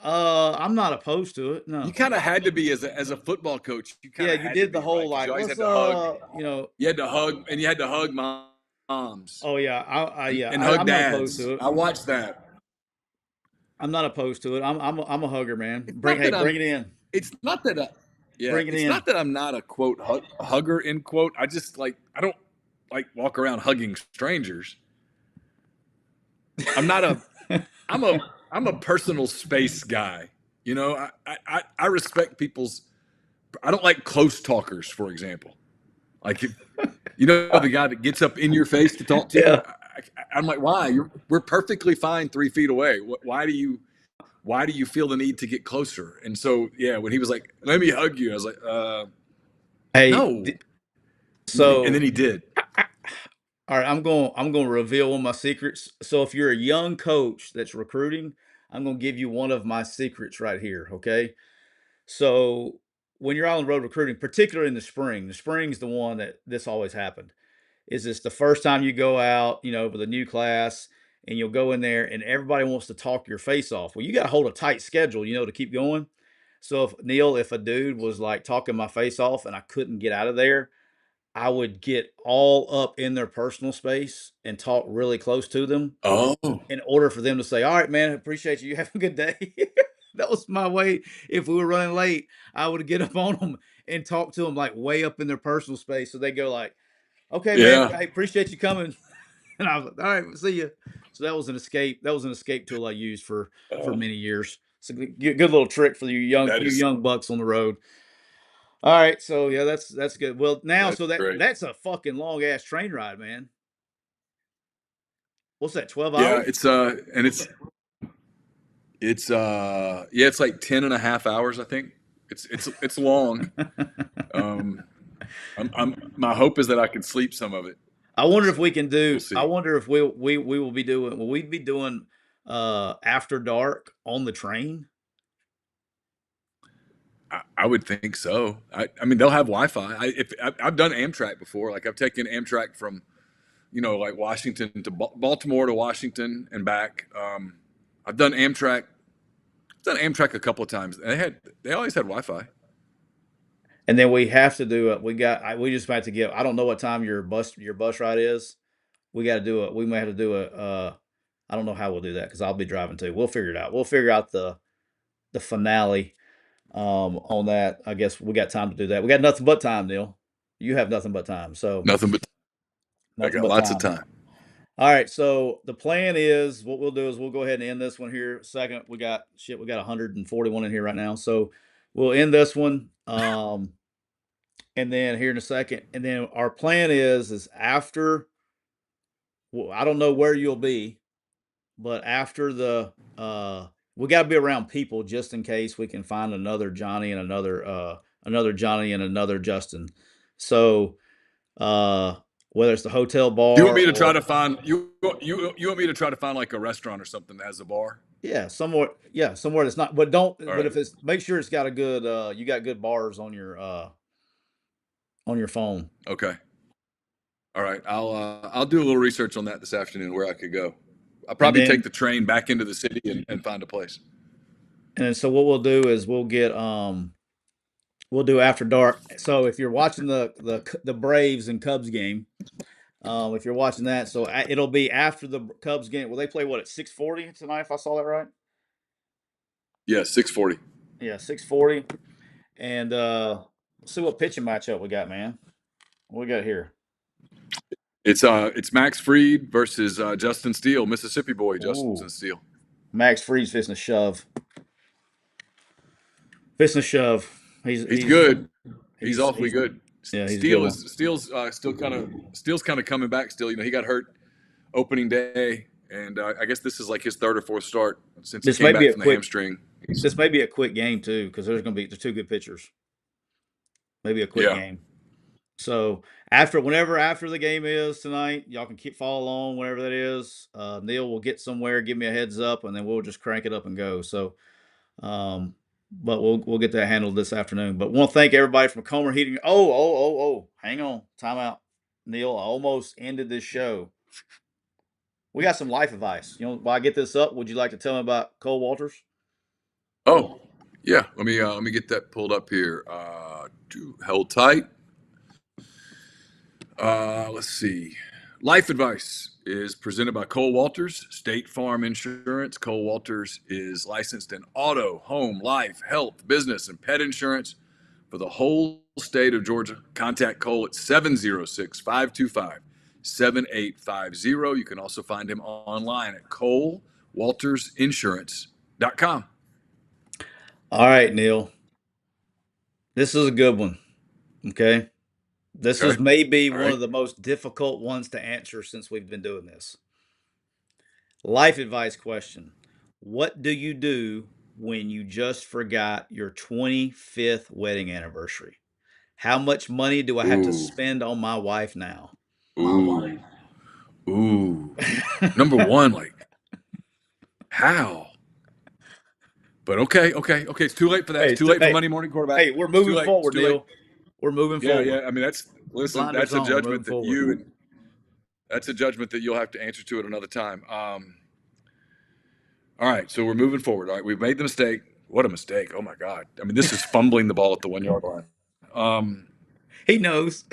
I'm not opposed to it. You No. kind of had to be as a football coach. You kind Yeah, of you had to did the be whole right because you like, always what's had to hug. you know. You had to hug, and you had to hug moms Oh yeah, and hug I'm not opposed dads. to it. I watched that. I'm not opposed to it. I'm a hugger, man. It's not that Bring I'm. it in. It's not that. Yeah, Bring it it's in. not that I'm not a quote hugger end quote. I just like I don't like walk around hugging strangers. I'm not a. I'm a. I'm a personal space guy. You know, I respect people's. I don't like close talkers, for example. Like if, you know the guy that gets up in your face to talk to you. Yeah. I'm like, why? We're perfectly fine 3 feet away. Why do you feel the need to get closer? And so yeah, when he was like, let me hug you, I was like, Hey, no. And then so he did. all right, I'm going to reveal one of my secrets. So if you're a young coach that's recruiting, I'm going to give you one of my secrets right here, okay? So when you're out on the road recruiting, particularly in the spring's the one that this always happened. Is this the first time you go out, with a new class, and you'll go in there and everybody wants to talk your face off. Well, you got to hold a tight schedule, to keep going. So if a dude was like talking my face off and I couldn't get out of there, I would get all up in their personal space and talk really close to them Oh, in order for them to say, "All right, man, appreciate you. You have a good day." That was my way. If we were running late, I would get up on them and talk to them like way up in their personal space. So they go like, "Okay, man, Yeah. I appreciate you coming." And I was like, "All right, see you." So that was an escape. That was an escape tool I used for Oh, many years. It's a good little trick for that you is young bucks on the road. All right, so yeah, that's good. Well, now that's so great. that's a fucking long ass train ride, man. What's that? 12 Yeah, hours? it's and it's yeah, it's like 10 and a half hours, I think. It's long. Um I'm my hope is that I can sleep some of it. I wonder if So we can we'll do. I see. wonder if we will be doing. Will we be doing after dark on the train? I would think so. I mean, they'll have Wi-Fi. I've done Amtrak before. Like I've taken Amtrak from, like Washington to Baltimore to Washington and back. I've done Amtrak. I've done Amtrak a couple of times. They always had Wi-Fi. And then we have to do it. We just have to get. I don't know what time your bus ride is. We got to do it. We may have to do it. I don't know how we'll do that because I'll be driving too. We'll figure it out. We'll figure out the finale on that. I guess we got time to do that. We got nothing but time, Neil. You have nothing but time. So Nothing but I nothing got but lots of time. time. All right, so the plan is what we'll do is we'll go ahead and end this one here. Second, we got 141 in here right now, so we'll end this one, and then here in a second, and then our plan is after. Well, I don't know where you'll be, but after we got to be around people just in case we can find another Johnny and another Johnny and another Justin. So whether it's the hotel Do you want bar me to try or to find you want me to try to find like a restaurant or something that has a bar? somewhere that's not, but don't, All but right. if it's, make sure it's got a good, you got good bars on your phone. Okay. All right. I'll do a little research on that this afternoon where I could go. I'll And probably take then, the train back into the city and find a place. and then, so what we'll do is we'll do after dark. So if you're watching the Braves and Cubs game, if you're watching that, so it'll be after the Cubs game. Will they play what at 6:40 tonight? If I saw that right. Yeah, 6:40. Yeah, 6:40. And let's see what pitching matchup we got, man. What we got here? It's Max Fried versus Justin Steele, Mississippi boy Justin Ooh, Steele. Max Fried's fixing to shove. Fixing to shove. He's He's he's good. He's awfully he's good. yeah, he's a good one. Steele's kind of coming back still. He got hurt opening day, and I guess this is like his third or fourth start since he This came may be back a from the quick. hamstring. This may be a quick game too, because there's two good pitchers. Maybe a quick Yeah, game. So after the game is tonight, y'all can keep follow along whenever that is. Neil will get somewhere, give me a heads up, and then we'll just crank it up and go. So, but we'll get that handled this afternoon. But want to thank everybody from Comer Heating. Oh, hang on, time out. Neil, I almost ended this show. We got some life advice. While I get this up, would you like to tell me about Cole Walters? Oh, yeah. Let me get that pulled up here. Held tight. Let's see. Life advice is presented by Cole Walters, State Farm Insurance. Cole Walters is licensed in auto, home, life, health, business, and pet insurance for the whole state of Georgia. Contact Cole at 706 525 7850. You can also find him online at colewaltersinsurance.com. All right, Neil. This is a good one. Okay. This is Okay. maybe All one right. of the most difficult ones to answer since we've been doing this. Life advice question. What do you do when you just forgot your 25th wedding anniversary? How much money do I have to Ooh. spend on my wife now? Ooh. Ooh. Number one, like, how? But okay. It's too late for that. Hey, It's too late for hey, Monday morning quarterback. hey, we're It's too moving late. It's forward, too late. Neil. We're moving Yeah, forward. yeah. I mean, Blinders that's a on. We're judgment moving that forward. that's a judgment that you'll have to answer to at another time. All right, so we're moving forward. All right, we've made the mistake. What a mistake! Oh my God. I mean, this is fumbling the ball at the 1 yard line. Um, He knows.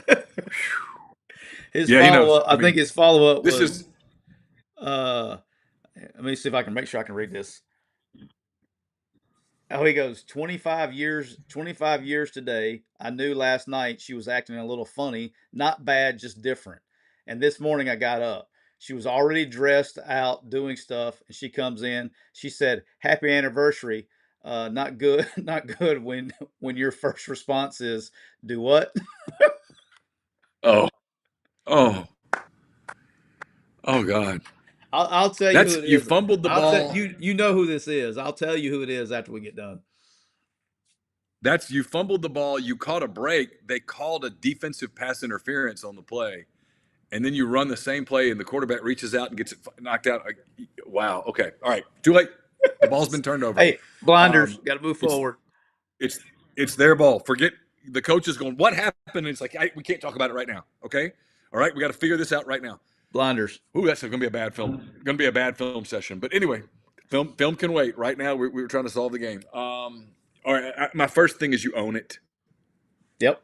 His yeah, he follow knows. up. I I think mean, his follow up this was. is Uh, Let me see if I can make sure I can read this. Oh, he goes, 25 years, 25 years today. I knew last night she was acting a little funny, not bad, just different. And this morning I got up. She was already dressed out doing stuff, and she comes in. She said, "Happy anniversary." Not good, not good when your first response is, "Do what?" Oh, oh, oh God. I'll tell you who That's it you is. fumbled the I'll tell ball. you. You know who this is. I'll tell you who it is after we get done. That's you fumbled the ball. You caught a break. They called a defensive pass interference on the play, and then you run the same play, and the quarterback reaches out and gets it knocked out. Wow. Okay. All right. Too late. The ball's been turned over. Hey, blinders. Um, Got to move it's forward. it's it's their ball. Forget the coach is going. What happened? And it's like we can't talk about it right now. Okay. All right. We got to figure this out right now. Blinders. Ooh, that's going to be a bad film. Going to be a bad film session. But anyway, film can wait. Right now, we're trying to solve the game. All right. My first thing is you own it. Yep.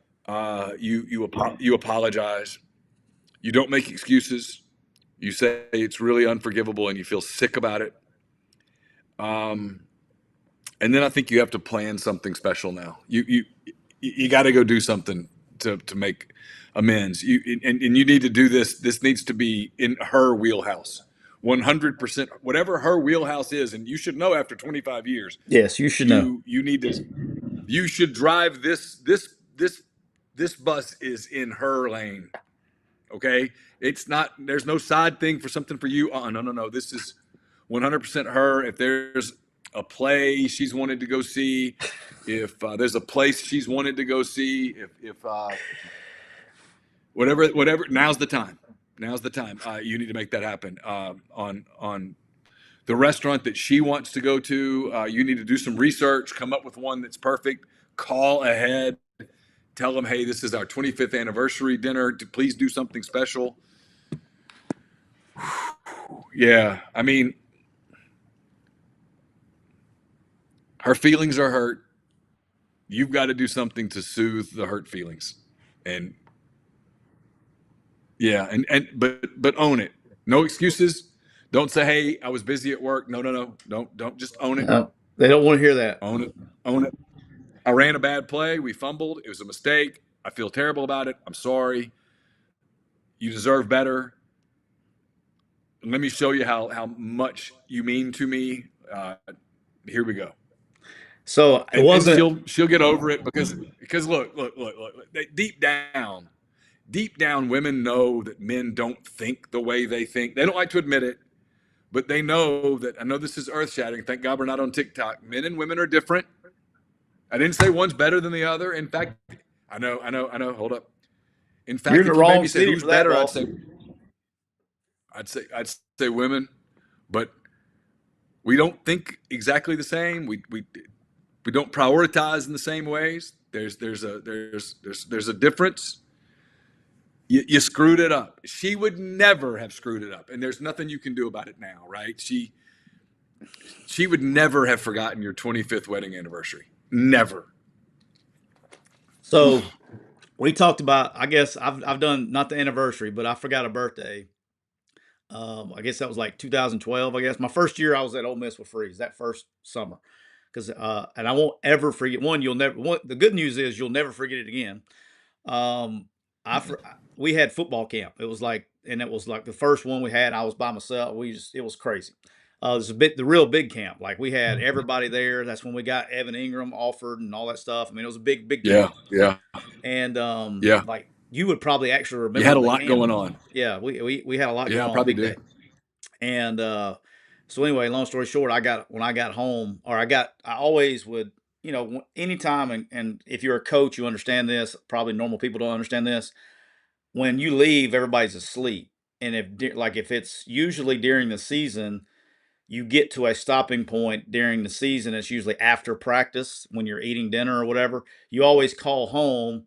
You apologize. You don't make excuses. You say it's really unforgivable, and you feel sick about it. Um, and then I think you have to plan something special now. You got to go do something to make amends. And you need to do this. This needs to be in her wheelhouse, 100%. Whatever her wheelhouse is, and you should know after 25 years, Yes, you should know. you need to you should drive this bus is in her lane. Okay, it's not. There's no side thing for something for you. No. This is 100% her. If there's a play she's wanted to go see, if there's a place she's wanted to go see, if whatever, now's the time. Now's the time. You need to make that happen. On the restaurant that she wants to go to, you need to do some research, come up with one that's perfect. Call ahead. Tell them, hey, this is our 25th anniversary dinner. Please do something special. Yeah, I mean, her feelings are hurt. You've got to do something to soothe the hurt feelings. And yeah, but own it. No excuses. Don't say, "Hey, I was busy at work." No. Don't just own it. No, they don't want to hear that. Own it. Own it. I ran a bad play. We fumbled. It was a mistake. I feel terrible about it. I'm sorry. You deserve better. Let me show you how much you mean to me. Here we go. So it And wasn't. she'll get over it because look. Deep down, women know that men don't think the way they think. They don't like to admit it, but they know that. I know this is earth shattering. Thank God we're not on TikTok. Men and women are different. I didn't say one's better than the other. In fact, I know. Hold up. In You're fact, in the if you made wrong me say city who's for that, better, boss. I'd say women, but we don't think exactly the same. We don't prioritize in the same ways. There's a difference. You screwed it up. She would never have screwed it up, and there's nothing you can do about it now, right? She would never have forgotten your 25th wedding anniversary. Never. So we talked about. I guess I've done not the anniversary, but I forgot a birthday. I guess that was like 2012. I guess my first year I was at Ole Miss with Freeze that first summer, because and I won't ever forget. One, you'll never. One, the good news is you'll never forget it again. Um, we had football camp. It was like, and it was like the first one we had. I was by myself. It was crazy. It was the real big camp. Like we had everybody there. That's when we got Evan Ingram offered and all that stuff. I mean, it was a big Yeah, camp. yeah, And yeah. like you would probably actually You had remember a the lot camp. going on. Yeah, we had a lot Yeah, going I on, a probably big do. day. And so anyway, long story short, when I got home, or I always would, anytime, and if you're a coach, you understand this. Probably normal people don't understand this. When you leave, everybody's asleep, and if it's usually during the season, you get to a stopping point during the season. It's usually after practice when you're eating dinner or whatever. You always call home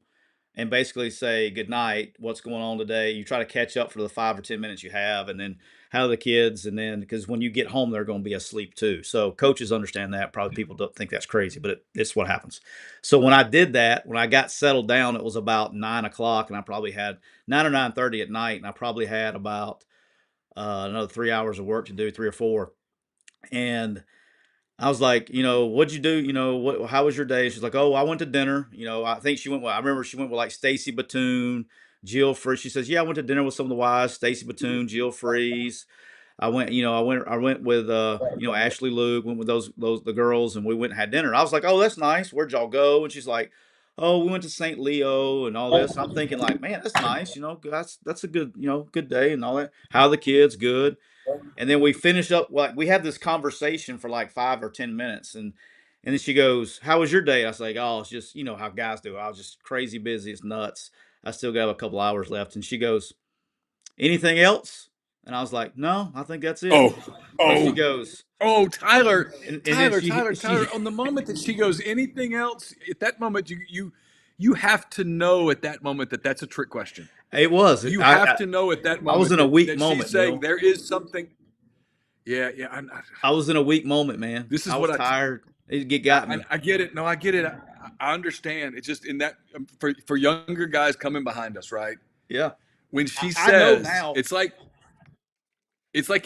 and basically say good night, what's going on today. You try to catch up for the 5 or 10 minutes you have, and then how are the kids, and then because when you get home they're going to be asleep too. So coaches understand that. Probably people don't think that's crazy, but it's what happens. So when I did that, when I got settled down, it was about 9 o'clock, and I probably had 9 or 9:30 at night, and I probably had about another 3 hours of work to do, 3 or 4. And I was like, what'd you do? How was your day? She's like, oh, I went to dinner. I think she went. I remember she went with like Stacy Batoon, Jill Free. She says, yeah, I went to dinner with some of the wives, Stacy Batoon, Jill Freeze. I went with Ashley Luke, went with those the girls, and we went and had dinner. I was like, oh, that's nice. Where'd y'all go? And she's like, oh, we went to St. Leo and all this. I'm thinking like, man, that's nice. That's a good good day and all that. How are the kids? Good. And then we finish up like we had this conversation for like 5 or 10 minutes, and then she goes, "How was your day?" I was like, "Oh, it's just how guys do. I was just crazy busy. It's nuts. I still got a couple hours left." And she goes, "Anything else?" And I was like, "No, I think that's it." Oh, And she oh, goes, oh, Tyler, and then Tyler, she Tyler, she Tyler. On the moment that she goes, anything else? At that moment, you have to know at that moment that that's a trick question. it was You I, have I to know at that I was moment in a that weak that she's moment, saying Neil. there is something. Yeah, yeah. I was in a weak moment, man. This I is was what tired. It got me. I get it. No, I get it. I understand. It's just in that for younger guys coming behind us, right? Yeah, When she I know says, now. it's like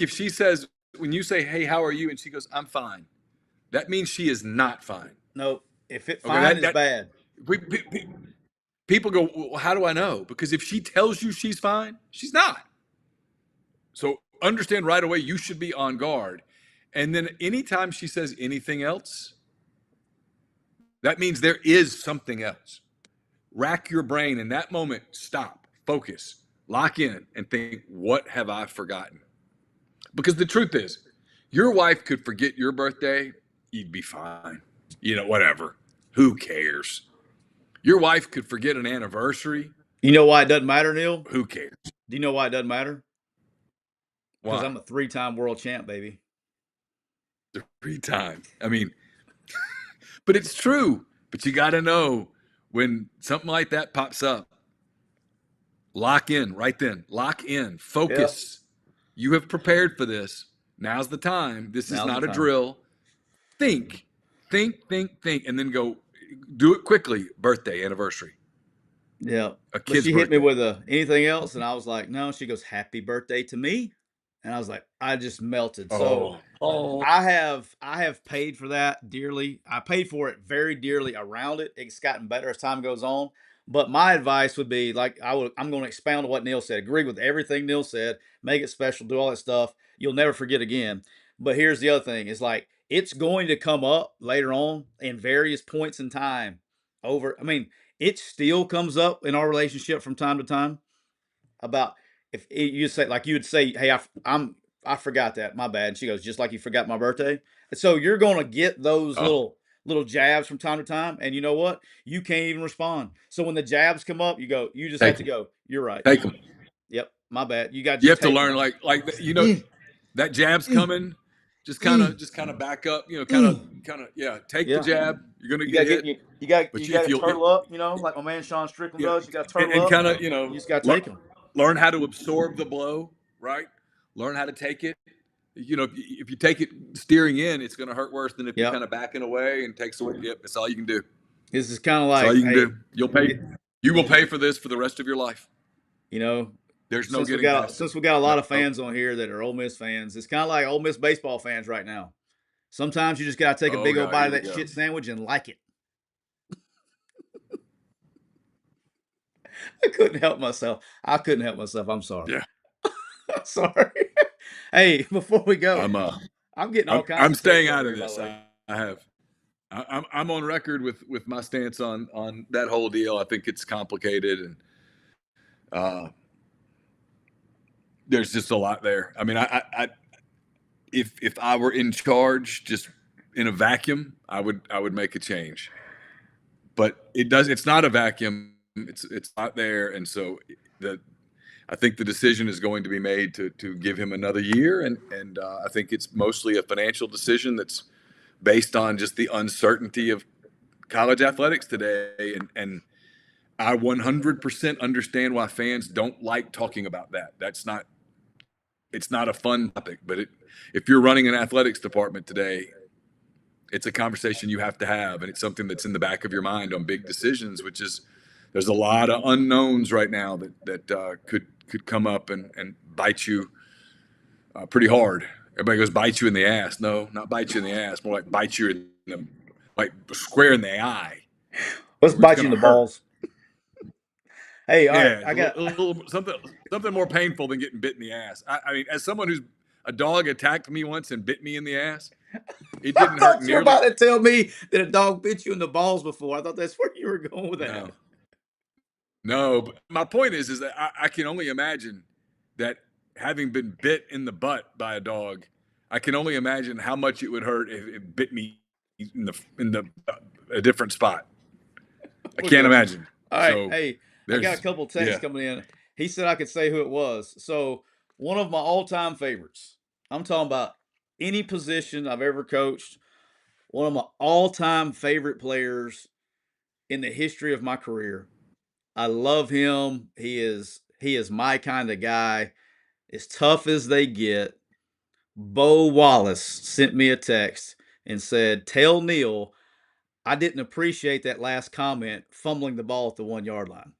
if she says when you say, "Hey, how are you?" and she goes, "I'm fine." That means she is not fine. No, if it Okay, fine is bad. we, people go, well, "How do I know?" Because if she tells you she's fine, she's not. So understand right away you should be on guard. And then anytime she says anything else, that means there is something else. Rack your brain in that moment, stop, focus, lock in, and think, what have I forgotten? Because the truth is, your wife could forget your birthday, you'd be fine. Whatever. Who cares? Your wife could forget an anniversary. You know why it doesn't matter, Neil? Who cares? Do you know why it doesn't matter? Because Why? I'm a three-time world champ, baby. Every time. I mean, but it's true. But you got to know when something like that pops up, lock in right then. Lock in. Yeah. Focus. You have prepared for this. Now's the time. This is Now's the not a time. drill. Think, think, and then go do it quickly. Birthday, anniversary, Yeah. a But kid's she hit me birthday. with a anything else, and I was like, no. She goes, happy birthday to me. And I was like, I just melted. So Oh, oh, I have paid for that dearly. I paid for it very dearly around it. It's gotten better as time goes on. But my advice would be like I'm going to expound on what Neil said. Agree with everything Neil said. Make it special. Do all that stuff. You'll never forget again. But here's the other thing: is like it's going to come up later on in various points in time. I mean, it still comes up in our relationship from time to time about if you say like you would say, "Hey, I forgot that. My bad." And she goes, "Just like you forgot my birthday." And so you're gonna get those oh, little jabs from time to time, and you know what? You can't even respond. So when the jabs come up, you just have take to them, go. You're right. take them. Yep, my bad. You got to You just have to take them. learn, that jab's coming. Just kind of back up. Yeah. Take the Yeah, jab. You're gonna you get gotta get hit, you. You but got to if you'll, turtle up. Like my man Sean Strickland yeah, does. You got to turtle and up. kind of, You just got to learn, take them. learn how to absorb the blow, right? Learn how to take it. If you take it steering in, it's going to hurt worse than if you're Yep. kind of backing away and takes away. Yep, that's all you can do. This is kind of That's all like, you can hey, do. You will pay for this for the rest of your life. you know, There's no since we getting got past it. since we got a lot of No. fans on here that are Ole Miss fans, it's kind of like Ole Miss baseball fans right now. Sometimes you just gotta take a Oh big old God, bite here of we that go. shit sandwich and like it. I couldn't help myself. I couldn't help myself. I'm sorry. Yeah, I'm sorry. Hey, before we go, I'm uh, I'm getting all kinds I'm of texts staying over out of here. By the this. way, I have. I'm on record with my stance on that whole deal. I think it's complicated and uh, there's just a lot there. I mean, if I were in charge, just in a vacuum, I would make a change. But it's not a vacuum. It's not there, and so the I think the decision is going to be made to give him another year, and I think it's mostly a financial decision that's based on just the uncertainty of college athletics today, and I 100% understand why fans don't like talking about that. It's not a fun topic, but if you're running an athletics department today, it's a conversation you have to have, and it's something that's in the back of your mind on big decisions, which is there's a lot of unknowns right now that could come up and bite you pretty hard. Everybody goes bite you in the ass. No, not bite you in the ass. More like bite you in the, like square in the eye, Let's where it's bite you in gonna the hurt. balls. Hey, all right, Yeah, it's I got. a little something more painful than getting bit in the ass. I mean, as someone who's a dog attacked me once and bit me in the ass, it I didn't hurt thought you were nearly. about to tell me that a dog bit you in the balls before. I thought that's where you were going with that. No, no. But my point is that I can only imagine that having been bit in the butt by a dog, I can only imagine how much it would hurt if it bit me in the a different spot. I We're can't good. imagine. All right. So Hey, I got a there's couple texts yeah. coming in. He said I could say who it was. So, one of my all time favorites. I'm talking about any position I've ever coached. One of my all time favorite players in the history of my career. I love him. He is my kind of guy. As tough as they get. Bo Wallace sent me a text and said, "Tell Neal I didn't appreciate that last comment, fumbling the ball at the 1 yard line."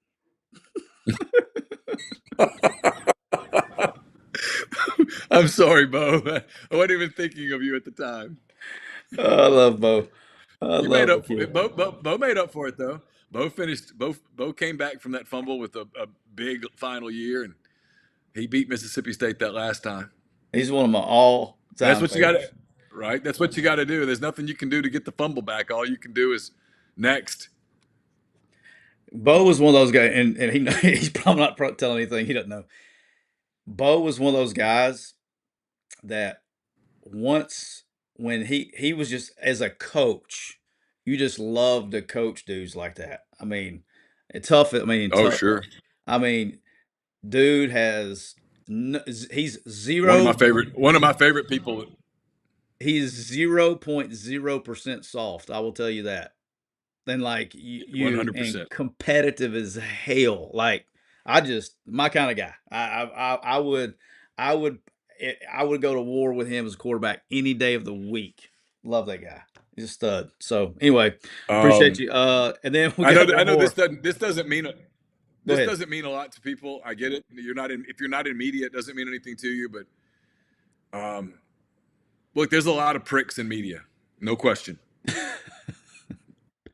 I'm sorry, Bo. I wasn't even thinking of you at the time. Oh, I love Bo. I You made love the up for kid. it. Bo made up for it though. Bo finished. Bo came back from that fumble with a big final year, and he beat Mississippi State that last time. He's one of my all That's time what you got to, favorites. right? That's what you got to do. There's nothing you can do to get the fumble back. All you can do is next. Bo was one of those guys, and he's probably not telling anything he doesn't know. Bo was one of those guys that once when he was just as a coach, you just love to coach dudes like that. I mean, tough. I mean, Oh, tough. sure. I mean, dude has he's One of my zero. favorite. One of my favorite people. He's 0.0% soft. I will tell you that. And like you and 100%. competitive as hell. Like I just my kind of guy. I would I would go to war with him as a quarterback any day of the week. Love that guy. He's a stud. So anyway, appreciate Um, you. And then we got I one know more. Go this ahead. doesn't mean a lot to people. I get it. You're not in if you're not in media, it doesn't mean anything to you. But um, look, there's a lot of pricks in media, no question.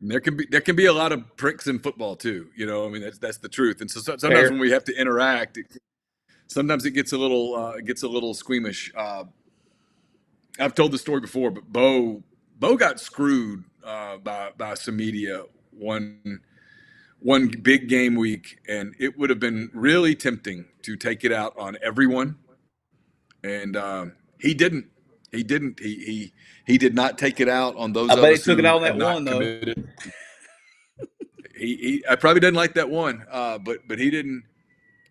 And there can be a lot of pricks in football too. You know, I mean that's the truth. And so sometimes Fair. when we have to interact, sometimes it gets a little squeamish. I've told the story before, but Bo got screwed by some media one big game week, and it would have been really tempting to take it out on everyone, and he didn't. He did not take it out on I those of bet he us took it out who on had that one not though. committed. He I probably didn't like that one, but he didn't.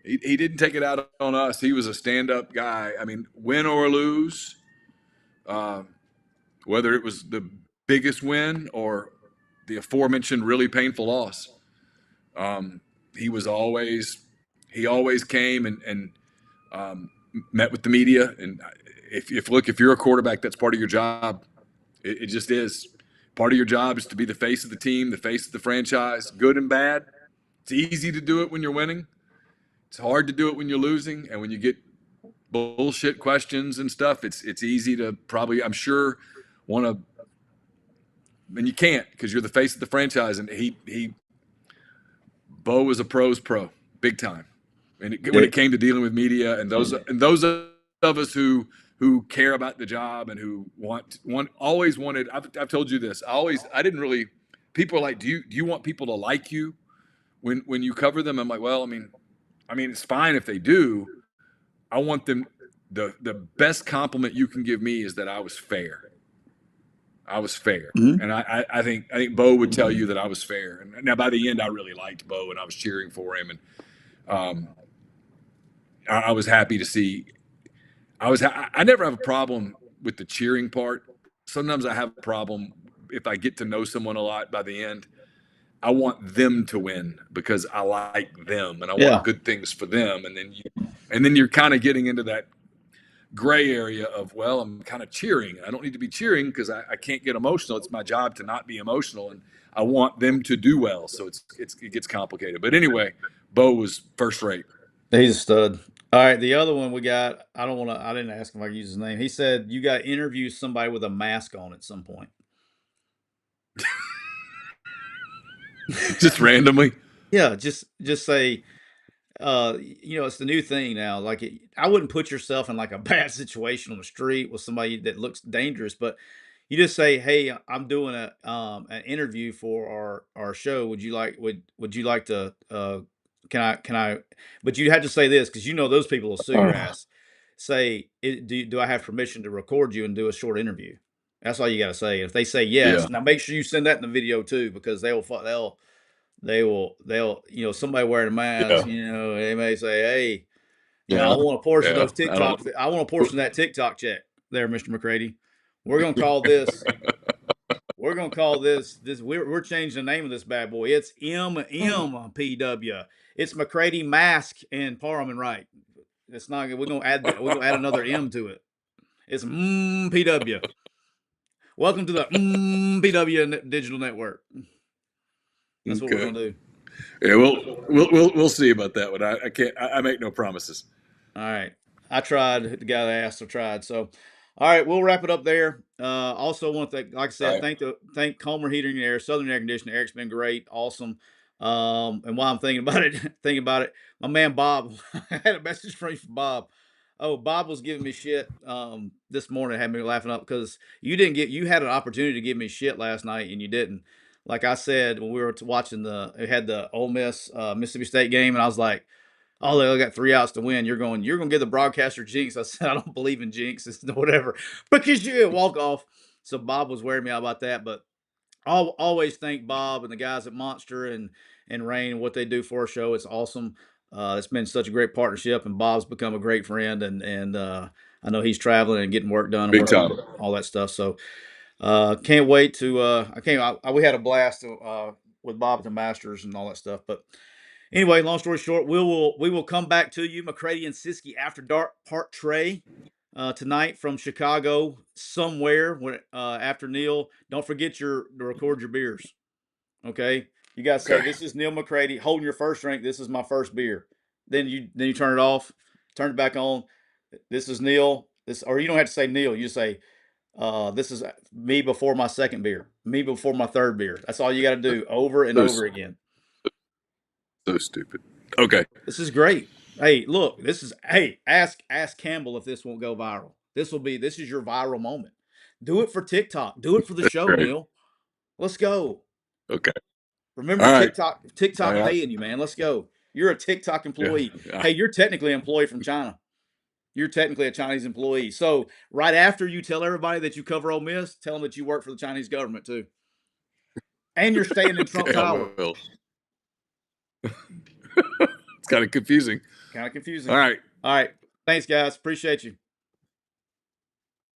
He didn't take it out on us. He was a stand-up guy. I mean, win or lose, uh, whether it was the biggest win or the aforementioned really painful loss, um, he was always he always came and um, met with the media. And if you're a quarterback, that's part of your job. It just is. Part of your job is to be the face of the team, the face of the franchise, good and bad. It's easy to do it when you're winning. It's hard to do it when you're losing, and when you get bullshit questions and stuff. It's easy to probably, I'm sure, want to, and you can't because you're the face of the franchise. And Bo was a pro's pro, big time. And when Yeah. it came to dealing with media and those of us who care about the job and who want always wanted. I've told you this. I didn't really. People are like, do you want people to like you when you cover them? I'm like, well, I mean, it's fine if they do. I want them. The best compliment you can give me is that I was fair. I was fair, Mhm. and I think Bo would tell you that I was fair. And now by the end, I really liked Bo, and I was cheering for him, and um, I was happy to see. I never have a problem with the cheering part. Sometimes I have a problem if I get to know someone a lot by the end. I want them to win because I like them and I want Yeah. good things for them. And then you're kind of getting into that gray area of, well, I'm kind of cheering. I don't need to be cheering because I can't get emotional. It's my job to not be emotional, and I want them to do well. So it gets complicated. But anyway, Bo was first rate. He's a stud. All right, the other one we got, I didn't ask him if I could use his name. He said you got to interview somebody with a mask on at some point. Just randomly. Yeah, just say, it's the new thing now. Like, I wouldn't put yourself in like a bad situation on the street with somebody that looks dangerous, but you just say, "Hey, I'm doing an interview for our show. Would you like to can I?" But you have to say this because those people will sue your Oh, ass. Say, do I have permission to record you and do a short interview?" That's all you got to say. If they say yeah, yes, now make sure you send that in the video too because they'll somebody wearing a mask, yeah, they may say, "Hey, I yeah, want a portion of yeah. those I don't. TikTok I want a portion of that TikTok check there, Mr. McCready. We're gonna call this we're gonna call this we're changing the name of this bad boy. It's MMPW. It's McCready Mask and Parliament Right. It's not we're gonna add that. We're gonna add another M to it. It's PW. Welcome to the PW Digital Network. That's what we're Okay. gonna do. Yeah, we'll see about that one. I can't. I make no promises. All right. I tried. The guy that asked, I tried. So, all right, we'll wrap it up there. Also, want to thank, like I All said, right. thank Comer Heating and Air, Southern Air Conditioning. Eric's been great, awesome. And while I'm thinking about it, my man Bob, I had a message from Bob. Oh, Bob was giving me shit this morning. Had me laughing up because you had an opportunity to give me shit last night and you didn't. Like I said when we were watching it had the Ole Miss Mississippi State game, and I was like, oh, they got 3 outs to win. You're going to give the broadcaster jinx. I said, I don't believe in jinxes, whatever, because you walk off. So Bob was wearing me out about that. But I'll always thank Bob and the guys at Monster and Rain and what they do for our show. It's awesome. It's been such a great partnership, and Bob's become a great friend. And I know he's traveling and getting work done and Big working time. all that stuff. So can't wait to. I can't. We had a blast with Bob at the Masters and all that stuff. But anyway, long story short, we will come back to you, McCready and Siskey After Dark Part Trey, tonight from Chicago somewhere after Neal. Don't forget to record your beers. Okay, you got to say Okay. this is Neal McCready holding your first drink. This is my first beer. Then you turn it off, turn it back on. This is Neal. This or you don't have to say Neal. You say this is me before my second beer, me before my third beer. That's all you got to do over and So over again. so stupid. Okay. This is great. Hey, look, ask Campbell if this won't go viral. This is your viral moment. Do it for TikTok. Do it for the show, Right. Neal. Let's go. Okay. Remember All right. All TikTok right. paying you, man. Let's go. You're a TikTok Yeah. employee. Yeah. Hey, you're technically an employee from China. You're technically a Chinese employee. So right after you tell everybody that you cover Ole Miss, tell them that you work for the Chinese government too. And you're staying in Trump Okay. I Tower. will. It's kind of confusing. Kind of All confusing. right. All right. Thanks, guys. Appreciate you.